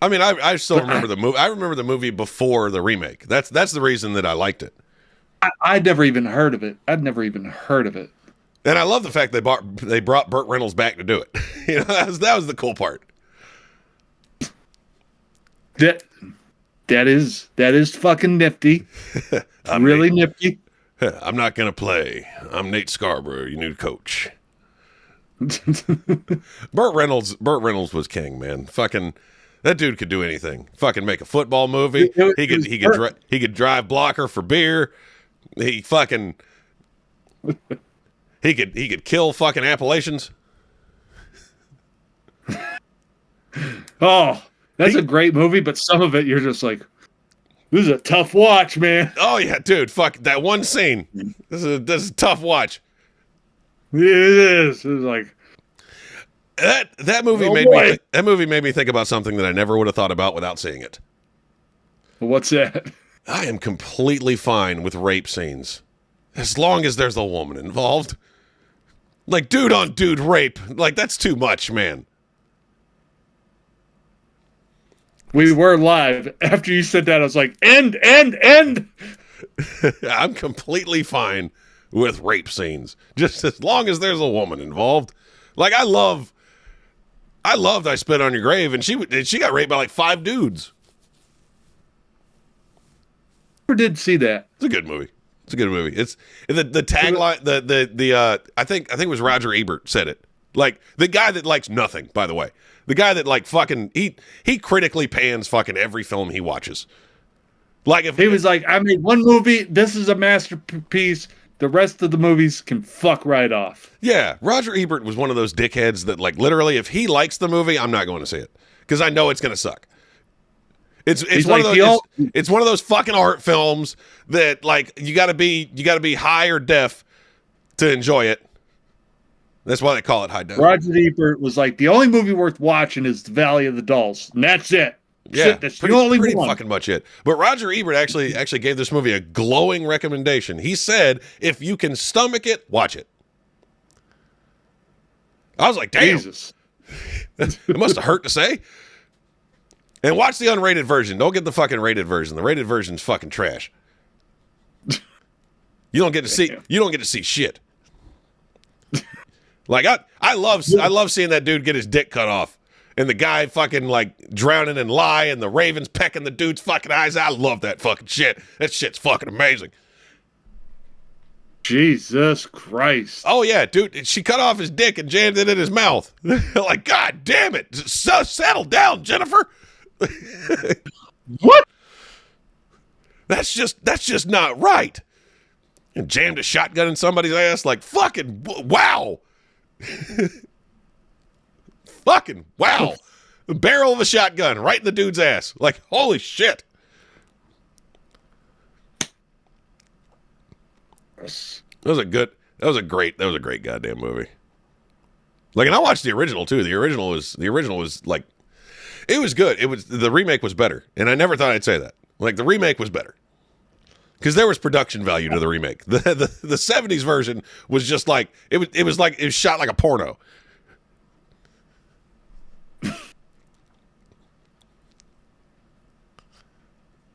I mean, I still remember the movie. I remember the movie before the remake. That's the reason that I liked it. I'd never even heard of it. I'd never even heard of it. And I love the fact they brought Burt Reynolds back to do it. You know, that was the cool part. That is fucking nifty. Really nifty. I'm not gonna play. I'm Nate Scarborough, your new coach. Burt Reynolds was king, man. Fucking that dude could do anything. Fucking make a football movie. He could drive blocker for beer. He could kill fucking Appalachians. Oh, that's a great movie, but some of it you're just like, this is a tough watch, man. Oh yeah, dude. Fuck that one scene. This is a tough watch. It is. It's like that movie made me think about something that I never would have thought about without seeing it. What's that? I am completely fine with rape scenes as long as there's a woman involved. Like dude on dude rape, like that's too much, man. We were live. After you said that, I was like, end. I'm completely fine with rape scenes, just as long as there's a woman involved. Like I loved I Spit on Your Grave, and she got raped by like 5 dudes. Never did see that. It's a good movie. It's the tagline. The I think it was Roger Ebert said it. Like the guy that likes nothing, by the way. The guy that like fucking he critically pans fucking every film he watches. Like if he was like, I made one movie, this is a masterpiece. The rest of the movies can fuck right off. Yeah, Roger Ebert was one of those dickheads that like literally if he likes the movie, I'm not going to see it because I know it's going to suck. It's one of those it's one of those fucking art films that like you got to be high or deaf to enjoy it. That's why they call it high def. Roger Ebert was like, the only movie worth watching is The Valley of the Dolls, and that's it. Yeah, that's the only pretty one. Fucking much it. But Roger Ebert actually gave this movie a glowing recommendation. He said, if you can stomach it, watch it. I was like, damn. Jesus. It must have hurt to say. And watch the unrated version. Don't get the fucking rated version. The rated version's fucking trash. You don't get to see shit. Like I love seeing that dude get his dick cut off. And the guy fucking like drowning in lye and the ravens pecking the dude's fucking eyes out. I love that fucking shit. That shit's fucking amazing. Jesus Christ. Oh yeah, dude. She cut off his dick and jammed it in his mouth. Like, God damn it. Settle down, Jennifer. What? That's just not right. And jammed a shotgun in somebody's ass. Like, fucking wow. Fucking wow. The barrel of a shotgun right in the dude's ass. Like, holy shit. That was a good That was a great goddamn movie. Like, and I watched the original too. The original was like, it was good. The remake was better, and I never thought I'd say that. Like, the remake was better because there was production value to the remake. The 70s version was just like it was shot like a porno.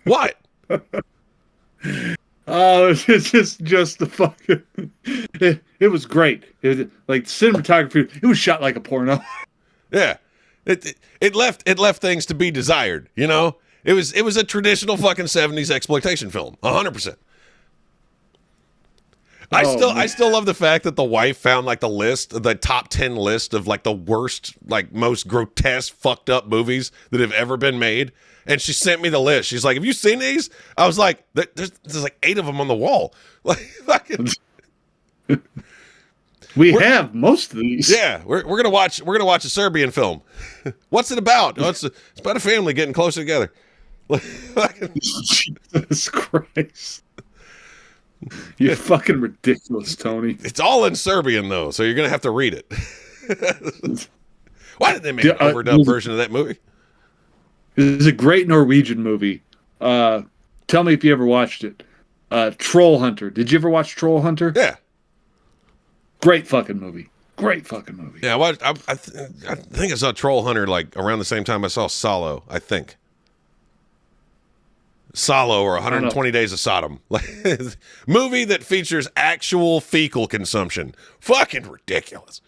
What? Oh, it's just the fucking. It was great. It was, like, cinematography. It was shot like a porno. Yeah, it left things to be desired. You know, it was a traditional fucking 70s exploitation film, 100%. I still love the fact that the wife found like the top 10 list of like the worst, like most grotesque, fucked up movies that have ever been made. And she sent me the list. She's like, "Have you seen these?" I was like, "There's like 8 of them on the wall." Like, fucking. We're have most of these. Yeah, we're gonna watch a Serbian film. What's it about? Oh, it's about a family getting closer together. Jesus Christ. You're fucking ridiculous, Tony. It's all in Serbian though, so you're gonna have to read it. Why did they make an overdub version of that movie? It's a great Norwegian movie. Tell me if you ever watched it. Troll Hunter. Did you ever watch Troll Hunter? Yeah. Great fucking movie. Yeah, I think I saw Troll Hunter like around the same time I saw Salo, I think. Salo or 120 Days of Sodom. Movie that features actual fecal consumption. Fucking ridiculous.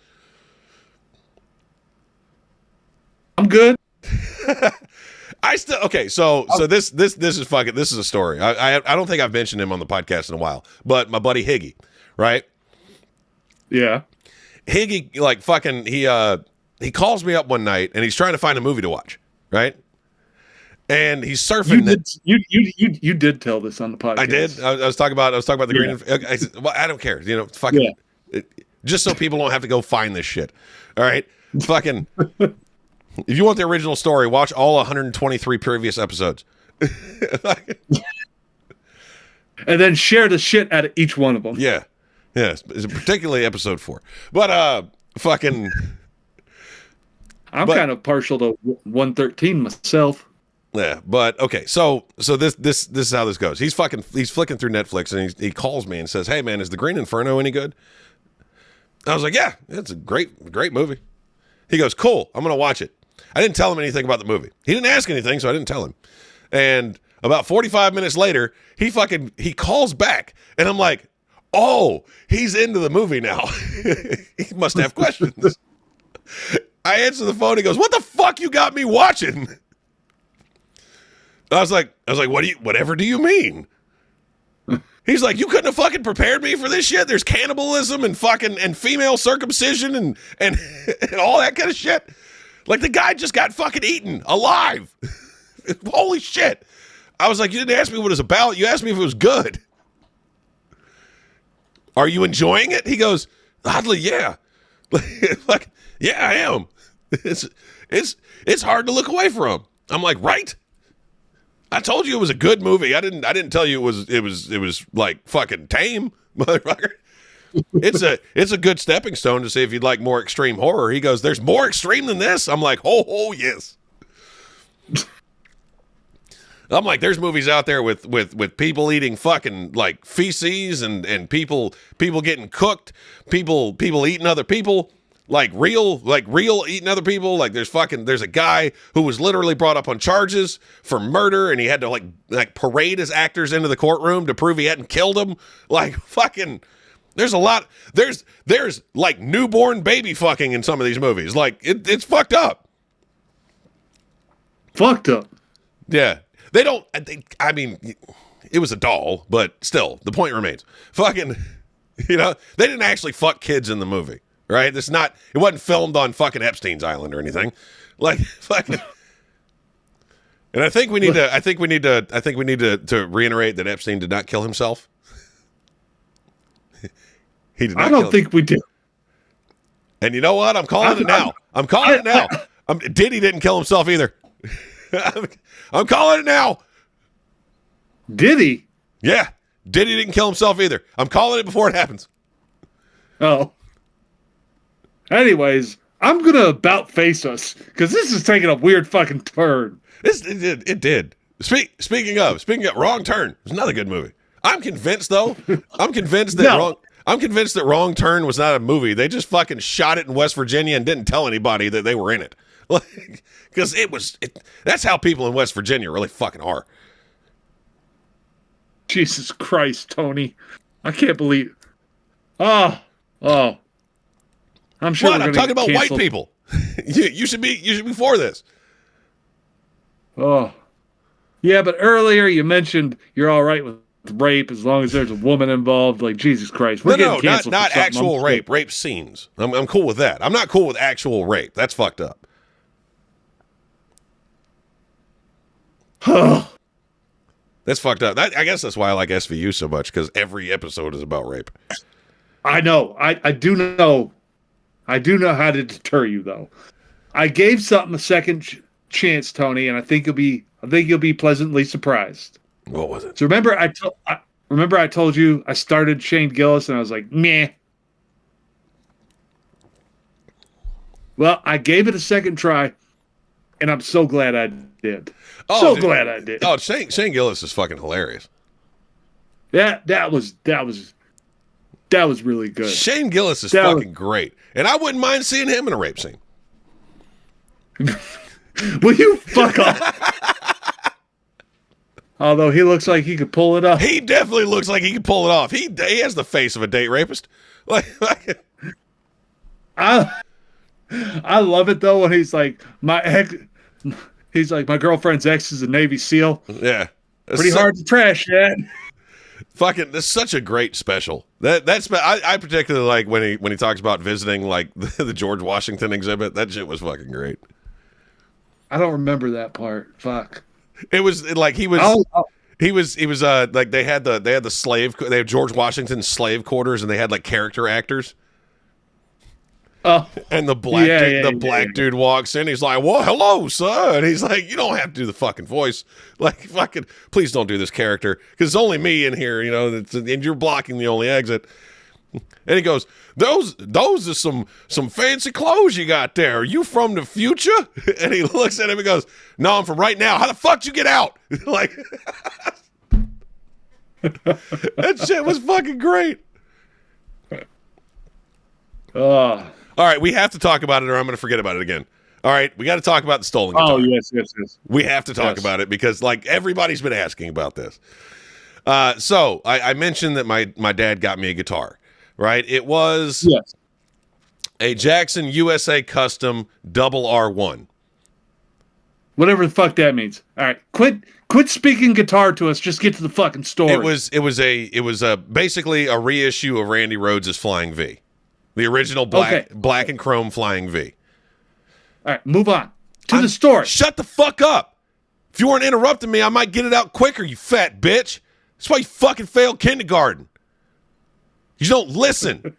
I'm good. So this is fucking, this is a story. I don't think I've mentioned him on the podcast in a while, but my buddy Higgy, right? Yeah. Higgy, like, fucking, he calls me up one night and he's trying to find a movie to watch, right? And he's surfing. You did tell this on the podcast. I did. I was talking about the green. I said, well, I don't care. You know, fucking. Yeah. Just so people don't have to go find this shit. All right, fucking. If you want the original story, watch all 123 previous episodes. And then share the shit out of each one of them. Yeah. Yes. Particularly episode 4. But, fucking. I'm kind of partial to 113 myself. Yeah. But, okay. So this is how this goes. He's flicking through Netflix and he calls me and says, "Hey, man, is The Green Inferno any good?" I was like, "Yeah, it's a great movie." He goes, "Cool. I'm going to watch it." I didn't tell him anything about the movie. He didn't ask anything, so I didn't tell him. And about 45 minutes later, he calls back, and I'm like, "Oh, he's into the movie now." He must have questions. I answer the phone. He goes, "What the fuck you got me watching?" I was like, "Whatever do you mean?" He's like, "You couldn't have fucking prepared me for this shit. There's cannibalism and fucking and female circumcision and all that kind of shit. Like, the guy just got fucking eaten alive." Holy shit. I was like, "You didn't ask me what it was about. You asked me if it was good. Are you enjoying it?" He goes, "Oddly, yeah." Like, "Yeah, I am." It's hard to look away from. I'm like, "Right? I told you it was a good movie. I didn't tell you it was like fucking tame, motherfucker." It's a good stepping stone to see if you'd like more extreme horror. He goes, "There's more extreme than this?" I'm like, oh yes. I'm like, there's movies out there with people eating fucking like feces and people getting cooked, people eating other people, like real eating other people. Like there's a guy who was literally brought up on charges for murder and he had to like parade his actors into the courtroom to prove he hadn't killed them. Like, fucking, there's a lot. There's like newborn baby fucking in some of these movies. Like, it's fucked up. Fucked up. Yeah. They don't, I mean, it was a doll, but still, the point remains. Fucking, you know, they didn't actually fuck kids in the movie, right? It wasn't filmed on fucking Epstein's Island or anything. Like, fucking. And I think we need to reiterate that Epstein did not kill himself. He did not. I don't think we did. And you know what? I'm calling it now. Diddy didn't kill himself either. I'm calling it now. Did he? Yeah. Diddy didn't kill himself either. I'm calling it before it happens. Oh. Anyways, I'm gonna about face us because this is taking a weird fucking turn. It did. Speaking of Wrong Turn, it's another good movie. I'm convinced that Wrong Turn was not a movie. They just fucking shot it in West Virginia and didn't tell anybody that they were in it. Because that's how people in West Virginia really fucking are. Jesus Christ, Tony. I can't believe. Oh. I'm sure I'm talking about white people. you should be for this. Oh. Yeah, but earlier you mentioned you're all right with rape as long as there's a woman involved. Like, Jesus Christ. We're getting canceled not for actual rape. Rape scenes. I'm cool with that. I'm not cool with actual rape. That's fucked up. That's fucked up. I guess that's why I like SVU so much, because every episode is about rape. I know. I do know. I do know how to deter you, though. I gave something a second chance, Tony, and I think you'll be pleasantly surprised. What was it? So remember I told you I started Shane Gillis, and I was like, meh. Well, I gave it a second try, and I'm so glad I did. Glad I did. Oh, Shane Gillis is fucking hilarious. That was really good. Shane Gillis is fucking great, and I wouldn't mind seeing him in a rape scene. Will you fuck off? Although he looks like he could pull it off. He definitely looks like he could pull it off. He has the face of a date rapist. I love it though when he's like my girlfriend's ex is a Navy SEAL. Yeah, pretty hard to trash that. Fucking, that's such a great special. I particularly like when he talks about visiting like the George Washington exhibit. That shit was fucking great. I don't remember that part. Fuck. It was like he was like they had George Washington's slave quarters, and they had like character actors. Oh, and the black dude walks in. He's like, "Well, hello, sir." And he's like, "You don't have to do the fucking voice. Like, fucking, please don't do this character, because it's only me in here, you know, and you're blocking the only exit." And he goes, "Those are some fancy clothes you got there. Are you from the future?" And he looks at him and goes, "No, I'm from right now. How the fuck did you get out?" Like, that shit was fucking great. All right, we have to talk about it, or I'm going to forget about it again. All right, we got to talk about the stolen guitar. Oh, yes. We have to talk about it because, like, everybody's been asking about this. So I mentioned that my dad got me a guitar, right? It was a Jackson USA Custom Double R1. Whatever the fuck that means. All right, quit speaking guitar to us. Just get to the fucking story. It was basically a reissue of Randy Rhoads' Flying V. The original black and chrome Flying V. All right, move on to the story. Shut the fuck up. If you weren't interrupting me, I might get it out quicker, you fat bitch. That's why you fucking failed kindergarten. You don't listen.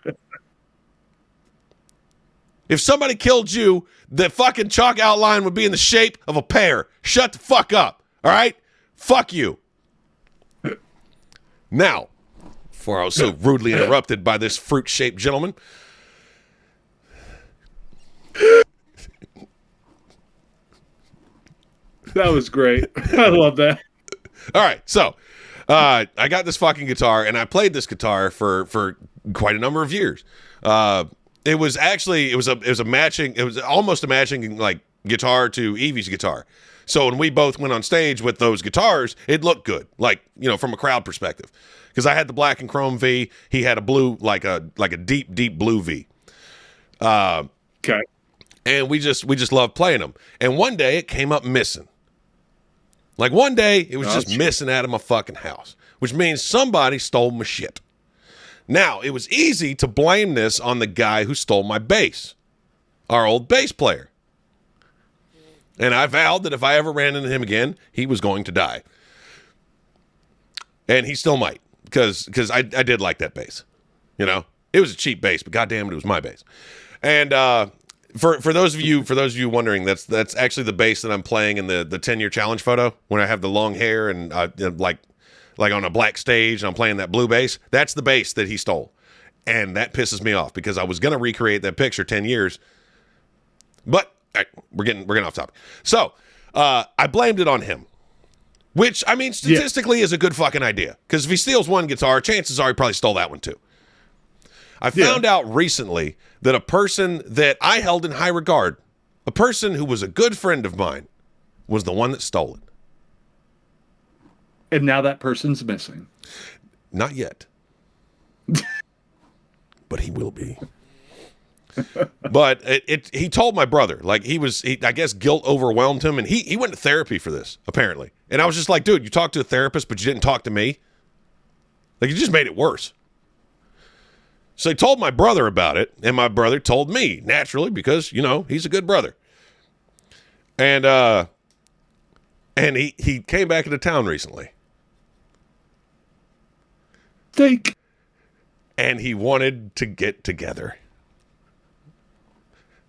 If somebody killed you, the fucking chalk outline would be in the shape of a pear. Shut the fuck up, all right? Fuck you. Now, before I was so rudely interrupted by this fruit-shaped gentleman, that was great. I love that. All right, so I got this fucking guitar, and I played this guitar for quite a number of years. It was almost a matching like guitar to Evie's guitar. So when we both went on stage with those guitars, it looked good, like, you know, from a crowd perspective. Because I had the black and chrome V, he had a blue, like a deep blue V. Okay. And we just loved playing them. And one day it came up missing. Like one day it was just missing out of my fucking house, which means somebody stole my shit. Now, it was easy to blame this on the guy who stole my bass, our old bass player. And I vowed that if I ever ran into him again, he was going to die. And he still might, because I did like that bass. You know, it was a cheap bass, but goddamn it was my bass. And for those of you wondering, that's actually the bass that I'm playing in the 10-year challenge photo when I have the long hair and like on a black stage and I'm playing that blue bass. That's the bass that he stole. And that pisses me off because I was going to recreate that picture 10 years. But all right, we're getting off topic. So I blamed it on him, which, I mean, statistically is a good fucking idea. Because if he steals one guitar, chances are he probably stole that one too. I found out recently that a person that I held in high regard, a person who was a good friend of mine, was the one that stole it. And now that person's missing. Not yet. But he will be. But he told my brother, like I guess guilt overwhelmed him, and he went to therapy for this, apparently. And I was just like, dude, you talked to a therapist, but you didn't talk to me? Like, you just made it worse. So he told my brother about it, and my brother told me, naturally, because, you know, he's a good brother. And he came back into town recently. And he wanted to get together.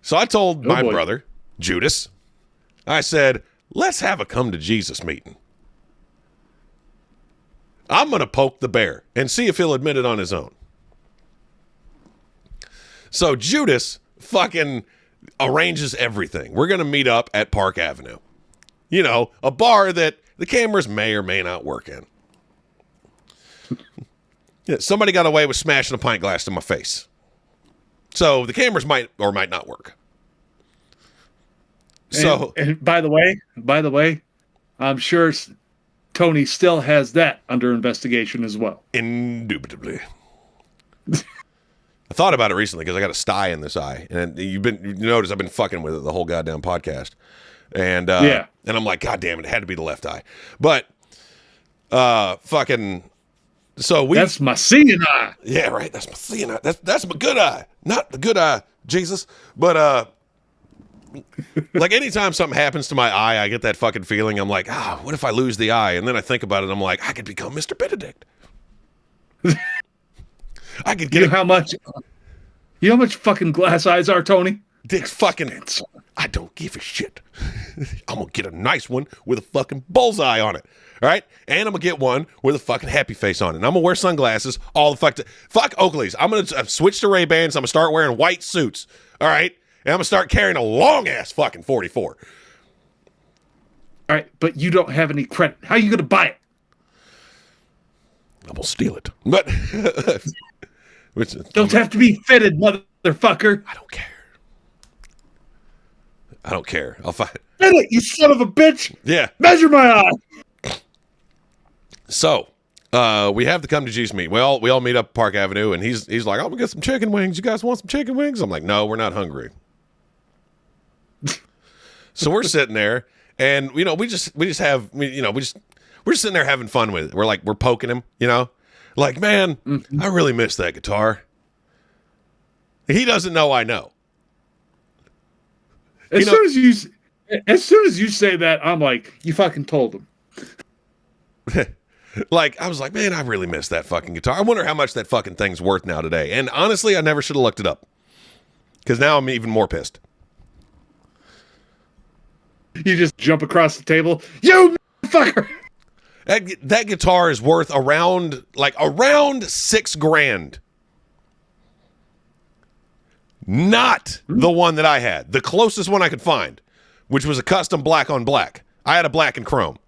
So I told my brother, Judas, I said, let's have a come to Jesus meeting. I'm going to poke the bear and see if he'll admit it on his own. So Judas fucking arranges everything. We're going to meet up at Park Avenue. You know, a bar that the cameras may or may not work in. Yeah, somebody got away with smashing a pint glass to my face. So the cameras might or might not work. So, and by the way, I'm sure Tony still has that under investigation as well. Indubitably. I thought about it recently because I got a sty in this eye, and you notice I've been fucking with it the whole goddamn podcast, and and I'm like, God damn it had to be the left eye, but fucking. So that's my seeing eye. Yeah, right. That's my seeing eye. That's my good eye, not the good eye, Jesus. But like anytime something happens to my eye, I get that fucking feeling. I'm like, what if I lose the eye? And then I think about it. I'm like, I could become Mr. Benedict. I could get. You know how much fucking glass eyes are, Tony? Dick's fucking. I don't give a shit. I'm gonna get a nice one with a fucking bullseye on it. All right, and I'm gonna get one with a fucking happy face on it. And I'm gonna wear sunglasses. All the fuck Oakleys. I'm gonna switch to Ray-Bans. I'm gonna start wearing white suits. All right, and I'm gonna start carrying a long ass fucking 44. All right, but you don't have any credit. How are you gonna buy it? I'm gonna steal it. But don't have to be fitted, motherfucker. I don't care. I don't care. I'll find it. Fit it, you son of a bitch. Yeah. Measure my eye. So, we have the come to Jesus meet. We all meet up Park Avenue, and he's like, I'm gonna get some chicken wings. You guys want some chicken wings? I'm like, no, we're not hungry. So we're sitting there, and you know, we're just sitting there having fun with it. We're poking him, you know, like, man, I really miss that guitar. He doesn't know I know. As soon as you say that, I'm like, you fucking told him. Like, I was like, man, I really miss that fucking guitar. I wonder how much that fucking thing's worth now today. And honestly, I never should have looked it up. Because now I'm even more pissed. You just jump across the table. You fucker! That guitar is worth around $6,000. Not the one that I had. The closest one I could find, which was a custom black on black. I had a black and chrome.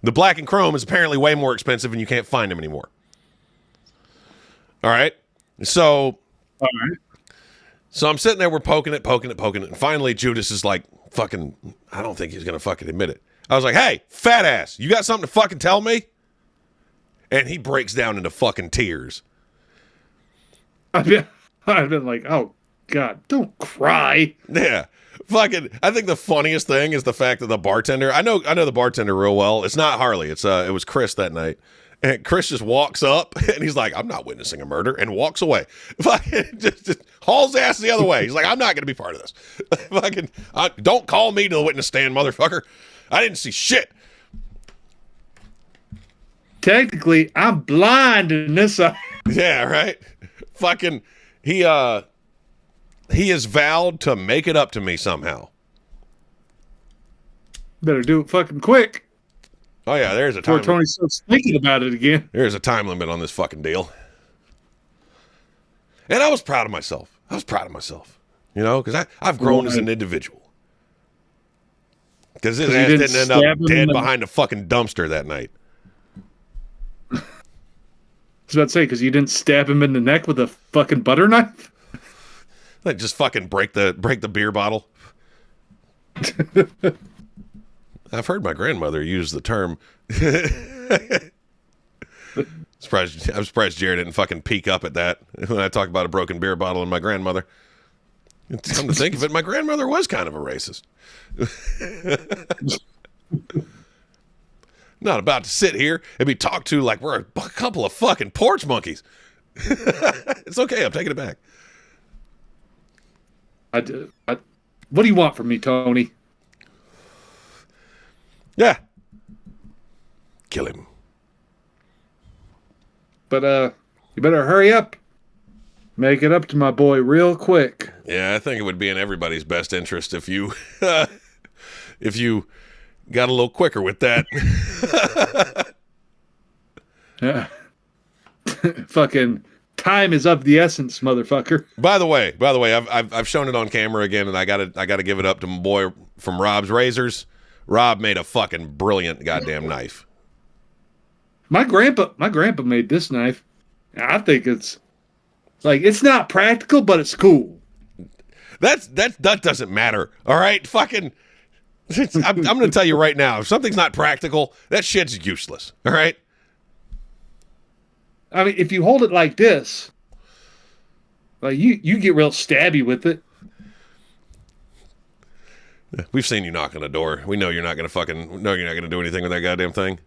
The black and chrome is apparently way more expensive and you can't find them anymore. All right. So I'm sitting there, we're poking it. And finally Judas is like, fucking, I don't think he's going to fucking admit it. I was like, hey, fat ass, you got something to fucking tell me? And he breaks down into fucking tears. I've been like, oh, God, don't cry. Yeah. Fucking, I think the funniest thing is the fact that the bartender, I know the bartender real well. It's not Harley. It was Chris that night. And Chris just walks up and he's like, I'm not witnessing a murder, and walks away. Fucking just hauls ass the other way. He's like, I'm not going to be part of this. Fucking, don't call me to the witness stand, motherfucker. I didn't see shit. Technically, I'm blind in this eye. Yeah, right. Fucking, he has vowed to make it up to me somehow. Better do it fucking quick. Oh yeah, there's a time. Before Tony starts thinking about it again. There's a time limit on this fucking deal. And I was proud of myself. You know, because I've grown as an individual. Because his ass didn't end up dead behind a fucking dumpster that night. I was about to say, because you didn't stab him in the neck with a fucking butter knife? Like, just fucking break the beer bottle. I've heard my grandmother use the term. I'm surprised Jared didn't fucking peek up at that when I talk about a broken beer bottle and my grandmother. Come to think of it, my grandmother was kind of a racist. Not about to sit here and be talked to like we're a couple of fucking porch monkeys. It's okay, I'm taking it back. What do you want from me, Tony? Yeah. Kill him. But you better hurry up. Make it up to my boy real quick. Yeah, I think it would be in everybody's best interest if you got a little quicker with that. Yeah. Fucking time is of the essence, motherfucker. By the way, I've shown it on camera again, and I gotta give it up to my boy from Rob's Razors. Rob made a fucking brilliant goddamn knife. My grandpa made this knife. I think it's like, it's not practical, but it's cool. That doesn't matter. All right, fucking. I'm going to tell you right now, if something's not practical, that shit's useless. All right. I mean, if you hold it like this, like you get real stabby with it. We've seen you knock on a door. We know you're not going to do anything with that goddamn thing.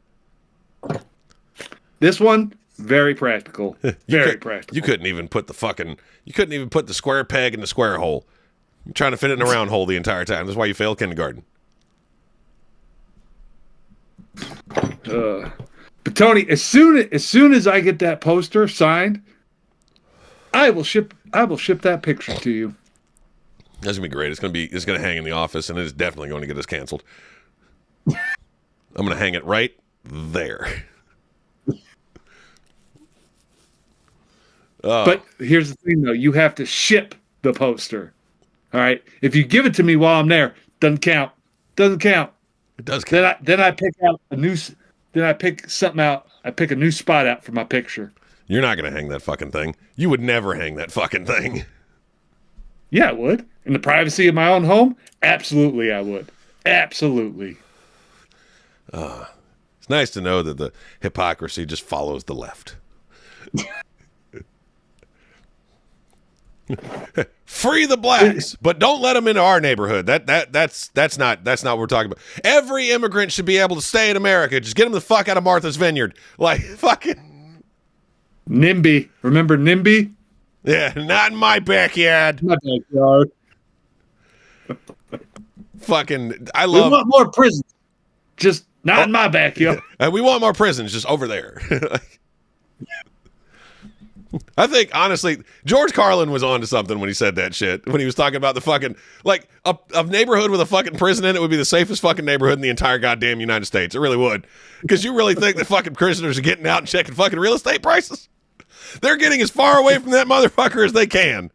This one, very practical. Very practical. You couldn't even put the square peg in the square hole. You're trying to fit it in a round hole the entire time. That's why you failed kindergarten. But Tony, as soon as I get that poster signed, I will ship that picture to you. That's gonna be great. It's gonna hang in the office, and it is definitely going to get us canceled. I'm gonna hang it right there. But here's the thing, though: you have to ship the poster. All right. If you give it to me while I'm there, doesn't count. It does count. Then I pick out a new. Then I pick something out. I pick a new spot out for my picture. You're not gonna hang that fucking thing. You would never hang that fucking thing. Yeah, I would. In the privacy of my own home, absolutely, I would. Absolutely. It's nice to know that the hypocrisy just follows the left. Free the blacks, but don't let them into our neighborhood. That's not what we're talking about. Every immigrant should be able to stay in America. Just get them the fuck out of Martha's Vineyard. Like, fucking NIMBY. Remember NIMBY? Yeah, not in my backyard. My backyard. Fucking, I We love. want more prisons. Just not in my backyard. And we want more prisons just over there. I think, honestly, George Carlin was on to something when he said that shit. When he was talking about the fucking, like, a neighborhood with a fucking prison in it would be the safest fucking neighborhood in the entire goddamn United States. It really would. Because you really think that fucking prisoners are getting out and checking fucking real estate prices? They're getting as far away from that motherfucker as they can.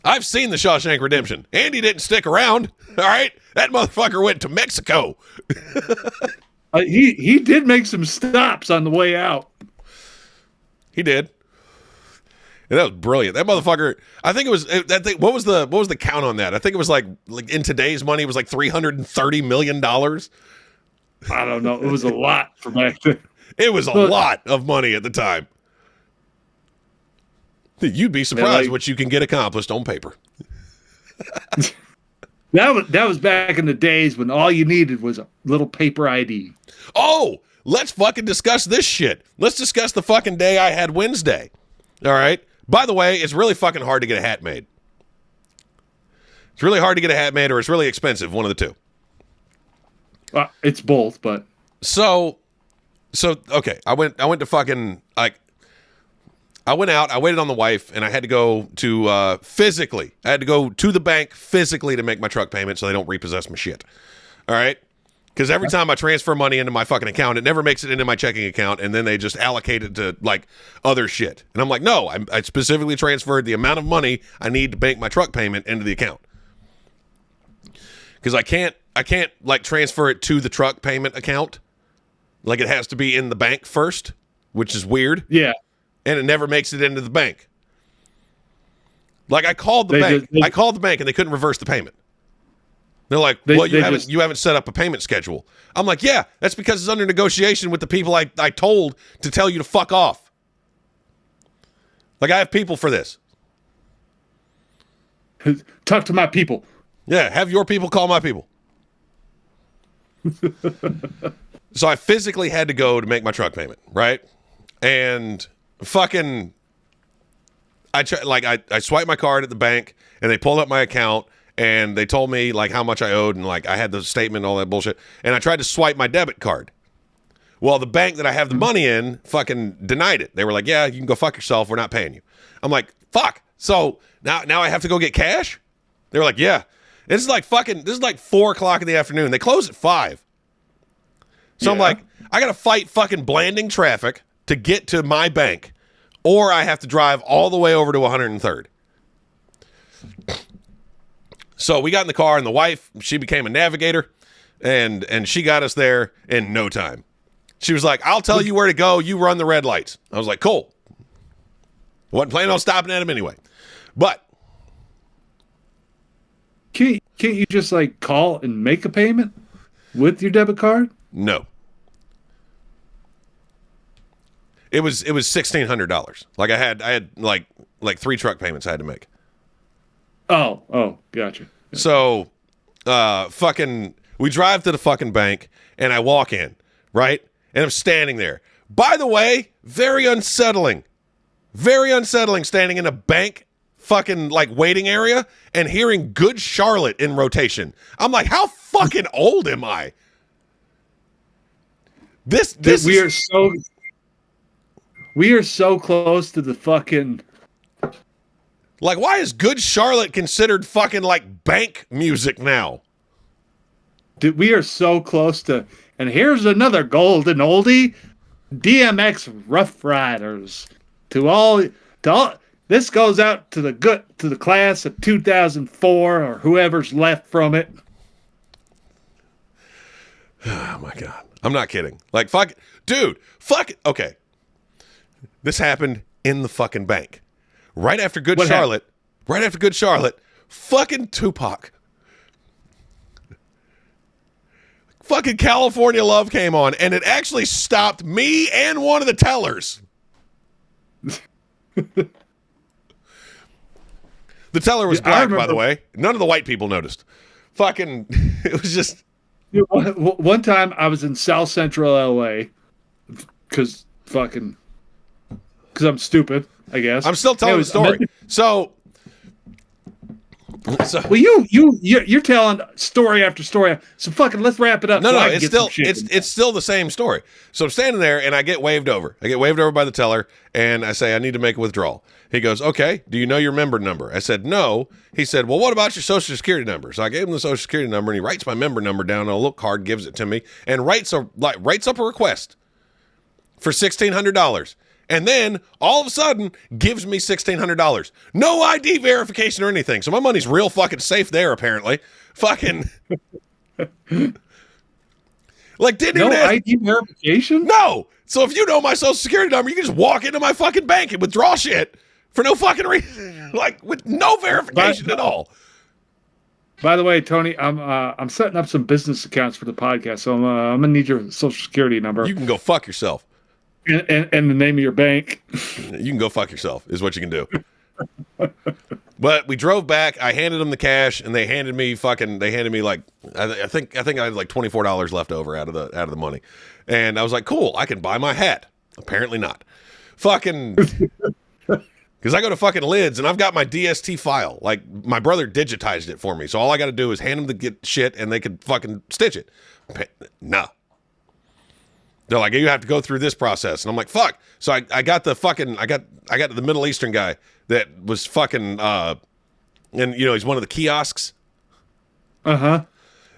I've seen the Shawshank Redemption. Andy didn't stick around. All right? That motherfucker went to Mexico. He did make some stops on the way out. He did. And that was brilliant. That motherfucker, I think it was that thing, what was the count on that? I think it was like in today's money it was like $330 million. I don't know. It was a lot for back then. It was a lot of money at the time. You'd be surprised what you can get accomplished on paper. That was back in the days when all you needed was a little paper ID. Oh, let's fucking discuss this shit. Let's discuss the fucking day I had Wednesday. All right? By the way, it's really fucking hard to get a hat made. It's really hard to get a hat made, or it's really expensive, one of the two. It's both, but so okay. I went to fucking, like, I went out, I waited on the wife, and I had to go to I had to go to the bank physically to make my truck payment so they don't repossess my shit. All right? Because every time I transfer money into my fucking account, it never makes it into my checking account, and then they just allocate it to like other shit. And I'm like, no, I specifically transferred the amount of money I need to make my truck payment into the account. Because I can't like transfer it to the truck payment account. Like it has to be in the bank first, which is weird. Yeah. And it never makes it into the bank. Like I called the bank. I called the bank and they couldn't reverse the payment. They're like, well, you haven't set up a payment schedule. I'm like, yeah, that's because it's under negotiation with the people I told to tell you to fuck off. Like I have people for this. Talk to my people. Yeah, have your people call my people. So I physically had to go to make my truck payment, right? And fucking, I swiped my card at the bank and they pulled up my account. And they told me like how much I owed and like I had the statement and all that bullshit. And I tried to swipe my debit card. Well, the bank that I have the money in fucking denied it. They were like, yeah, you can go fuck yourself. We're not paying you. I'm like, fuck. So now I have to go get cash? They were like, yeah. This is like 4 o'clock in the afternoon. They close at 5. So yeah. I'm like, I got to fight fucking Blanding traffic to get to my bank, or I have to drive all the way over to 103rd. So we got in the car, and the wife, she became a navigator, and she got us there in no time. She was like, I'll tell you where to go. You run the red lights. I was like, cool. Wasn't planning on stopping at him anyway. But can't you just like call and make a payment with your debit card? No. It was $1,600. Like I had like 3 truck payments I had to make. Oh, gotcha. So, we drive to the fucking bank, and I walk in, right? And I'm standing there. By the way, very unsettling standing in a bank fucking, like, waiting area and hearing Good Charlotte in rotation. I'm like, how fucking old am I? We are so close to the fucking... Like, why is Good Charlotte considered fucking, like, bank music now? Dude, we are so close to... And here's another golden oldie. DMX Rough Riders. To all... This goes out to the class of 2004 or whoever's left from it. Oh, my God. I'm not kidding. Like, fuck... Dude, fuck... Okay. This happened in the fucking bank. Right after Good Charlotte, fucking Tupac. Fucking California Love came on, and it actually stopped me and one of the tellers. The teller was black, by the way. None of the white people noticed. Fucking, it was just... One time I was in South Central LA, because I'm stupid, I guess. I'm still telling the story. So well, you're telling story after story. So fucking let's wrap it up. No, it's still the same story. So I'm standing there and I get waved over. I get waved over by the teller and I say I need to make a withdrawal. He goes, "Okay, do you know your member number?" I said, "No." He said, "Well, what about your social security number?" So I gave him the social security number and he writes my member number down on a little card, gives it to me, and writes up a request for $1,600. And then, all of a sudden, gives me $1,600. No ID verification or anything. So my money's real fucking safe there, apparently. Fucking... Like, didn't even ask... ID verification? No! So if you know my social security number, you can just walk into my fucking bank and withdraw shit for no fucking reason. Like, with no verification at all. By the way, Tony, I'm setting up some business accounts for the podcast, so I'm going to need your social security number. You can go fuck yourself. And the name of your bank. You can go fuck yourself is what you can do. But we drove back. I handed them the cash, and they handed me like I think I had like $24 left over out of the money, and I was like, cool, I can buy my hat. Apparently not. Fucking. Because I go to fucking Lids and I've got my DST file. Like, my brother digitized it for me. So all I got to do is hand them the shit and they could fucking stitch it. No. They're like, you have to go through this process. And I'm like, fuck. So I got the fucking, I got the Middle Eastern guy that was fucking, and he's one of the kiosks. Uh-huh.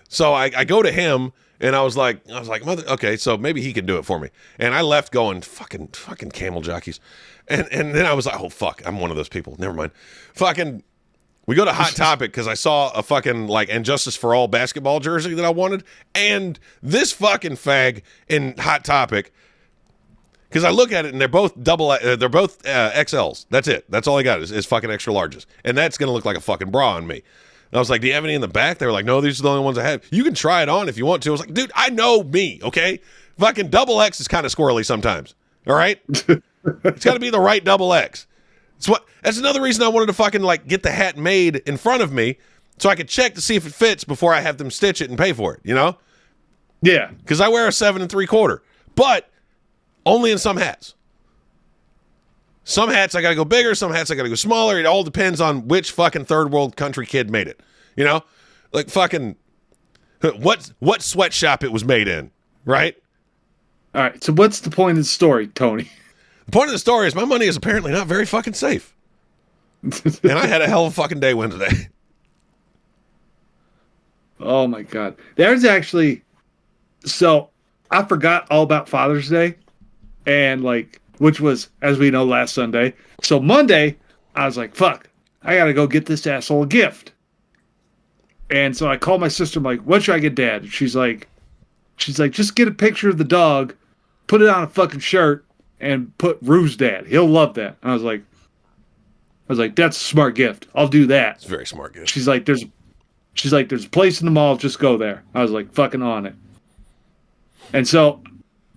So I go to him And I was like, mother, okay, so maybe he can do it for me. And I left going, fucking camel jockeys. And then I was like, oh, fuck, I'm one of those people. Never mind. Fucking, we go to Hot Topic because I saw a fucking, like, And Justice for All basketball jersey that I wanted. And this fucking fag in Hot Topic, because I look at it and they're both XLs. That's it. That's all I got is fucking extra larges. And that's going to look like a fucking bra on me. And I was like, do you have any in the back? They were like, no, these are the only ones I have. You can try it on if you want to. I was like, dude, I know me, okay? Fucking double X is kind of squirrely sometimes, all right? It's got to be the right double X. That's another reason I wanted to fucking, like, get the hat made in front of me so I could check to see if it fits before I have them stitch it and pay for it, you know? Yeah. Because I wear a 7 3/4, but only in some hats. Some hats I got to go bigger, some hats I got to go smaller. It all depends on which fucking third world country kid made it. You know? Like fucking what sweatshop it was made in, right? All right. So what's the point of the story, Tony? The point of the story is my money is apparently not very fucking safe. And I had a hell of a fucking day Wednesday. Oh my God. There's actually, so I forgot all about Father's Day, and like, which was, as we know, last Sunday. So Monday, I was like, fuck, I got to go get this asshole a gift. And so I called my sister. I'm like, what should I get Dad? And she's like, just get a picture of the dog, put it on a fucking shirt, and put Rue's dad. He'll love that. And I was like, that's a smart gift. I'll do that. It's a very smart gift. She's like, there's a place in the mall. Just go there. I was like, fucking on it. And so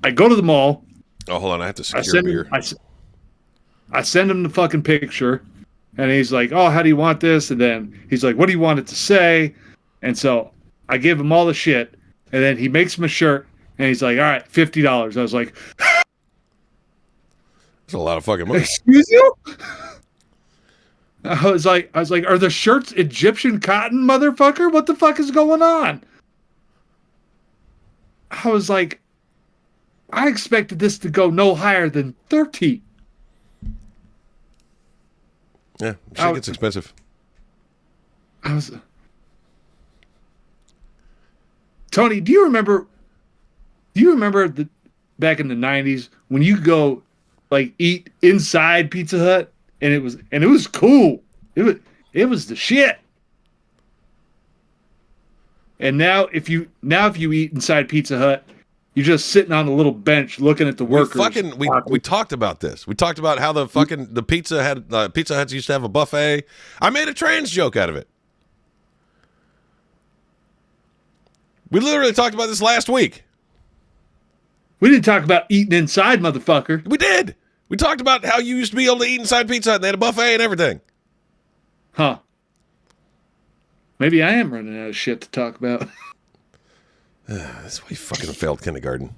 I go to the mall. Oh, hold on. I have to secure beer. I send him the fucking picture, and he's like, oh, how do you want this? And then he's like, what do you want it to say? And so I give him all the shit, and then he makes him a shirt, and he's like, all right, $50. I was like, that's a lot of fucking money. Excuse you? I was like, are the shirts Egyptian cotton, motherfucker? What the fuck is going on? I was like, I expected this to go no higher than 30. Yeah, shit gets expensive. Tony, do you remember back in the 90s when you go like eat inside Pizza Hut and it was cool. It was the shit. And now if you eat inside Pizza Hut, you're just sitting on a little bench looking at the workers. We talked about this. We talked about how the Pizza Huts used to have a buffet. I made a trans joke out of it. We literally talked about this last week. We didn't talk about eating inside, motherfucker. We did. We talked about how you used to be able to eat inside Pizza Hut and they had a buffet and everything. Huh. Maybe I am running out of shit to talk about. That's why you fucking failed kindergarten.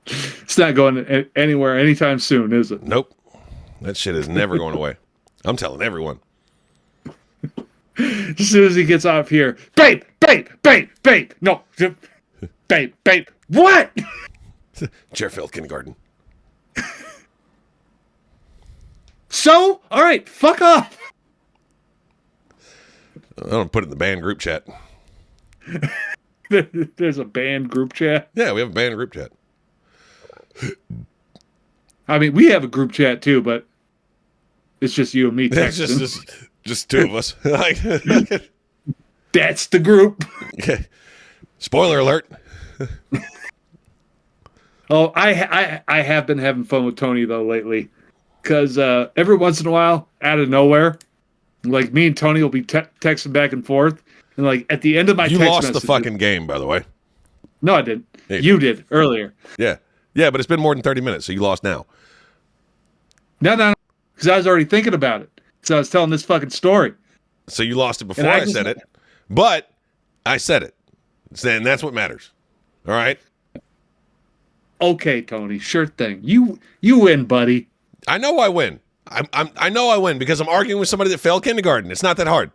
It's not going anywhere anytime soon, is it? Nope. That shit is never going away. I'm telling everyone. As soon as he gets off here, babe. No, babe. What? Chair failed kindergarten. So, all right, fuck off. I don't put it in the band group chat. There's a band group chat. Yeah, we have a band group chat. I mean, we have a group chat too, but it's just you and me texting. It's just two of us. That's the group. Okay. Spoiler alert. Oh, I have been having fun with Tony though lately, because every once in a while, out of nowhere, like me and Tony will be texting back and forth, and like at the end of my you text lost messages, the fucking game, by the way. No, I didn't. Hey. You did earlier. Yeah, but it's been more than 30 minutes, so you lost now. No, because I was already thinking about it. So I was telling this fucking story. So you lost it before I said it, but I said it, and that's what matters. All right. Okay, Tony, sure thing. You win, buddy. I know I win. I know I win because I'm arguing with somebody that failed kindergarten. It's not that hard.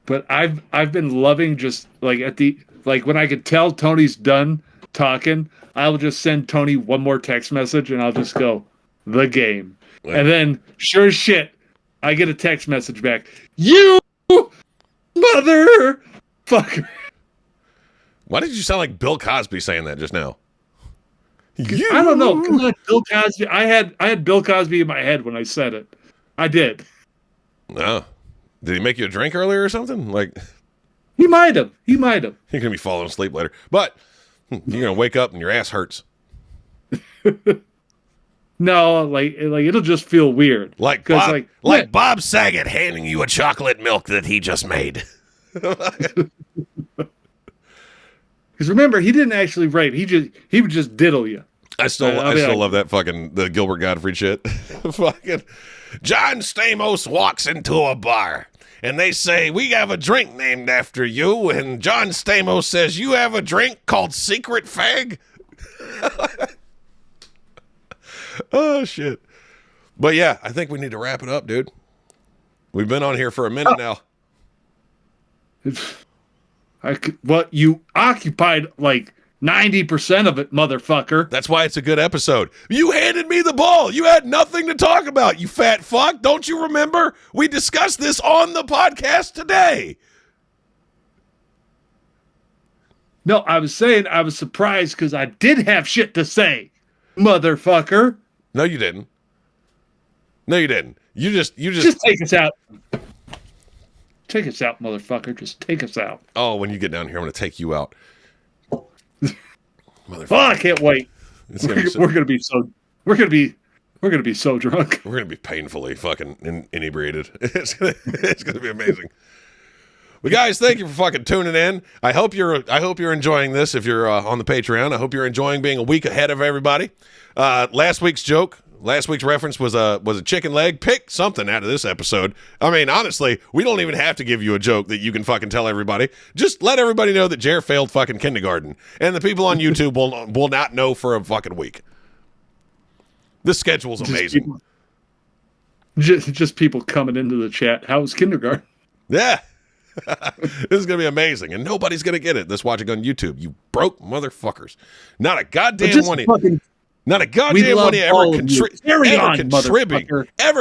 But I've been loving just like when I could tell Tony's done talking, I will just send Tony one more text message and I'll just go, the game. Yeah. And then sure as shit, I get a text message back. You mother Fucker. Why did you sound like Bill Cosby saying that just now? I don't know. Bill Cosby. I had Bill Cosby in my head when I said it. I did. No. Did he make you a drink earlier or something? Like, he might have. You're gonna be falling asleep later, but you're gonna wake up and your ass hurts. No, like it'll just feel weird. Like Bob Saget handing you a chocolate milk that he just made. Because remember, he didn't actually rape. He would just diddle you. I still love that fucking the Gilbert Gottfried shit. Fucking John Stamos walks into a bar and they say, "We have a drink named after you," and John Stamos says, "You have a drink called Secret Fag?" Oh shit. But yeah, I think we need to wrap it up, dude. We've been on here for a minute now. You occupied like 90% of it, motherfucker. That's why it's a good episode. You handed me the ball. You had nothing to talk about, you fat fuck. Don't you remember? We discussed this on the podcast today. No, I was saying I was surprised because I did have shit to say, motherfucker. No, you didn't. No, you didn't. You just take us out. Take us out, motherfucker. Just take us out. Oh, when you get down here, I'm going to take you out. Motherfucker. Oh, I can't wait. We're gonna be so drunk. We're gonna be painfully fucking inebriated. It's gonna be amazing. Well, guys, thank you for fucking tuning in. I hope you're enjoying this. If you're on the Patreon, I hope you're enjoying being a week ahead of everybody. Last week's reference was a chicken leg. Pick something out of this episode. I mean, honestly, we don't even have to give you a joke that you can fucking tell everybody. Just let everybody know that Jer failed fucking kindergarten, and the people on YouTube will not know for a fucking week. This schedule's amazing. Just people coming into the chat. How was kindergarten? Yeah. This is going to be amazing, and nobody's going to get it that's watching on YouTube. You broke motherfuckers. Not a goddamn one. Not a goddamn one ever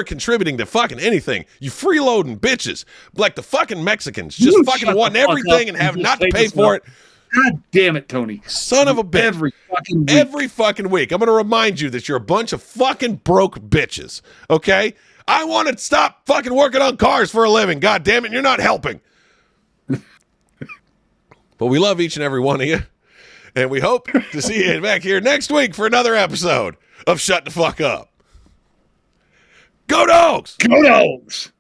contributing to fucking anything. You freeloading bitches. Like the fucking Mexicans. Just fucking wanting everything and have not to pay for it. God damn it, Tony. Son of a bitch. Every fucking week. I'm going to remind you that you're a bunch of fucking broke bitches. Okay? I want to stop fucking working on cars for a living. God damn it. You're not helping. But we love each and every one of you. And we hope to see you back here next week for another episode of Shut the Fuck Up. Go Dogs! Go Dogs!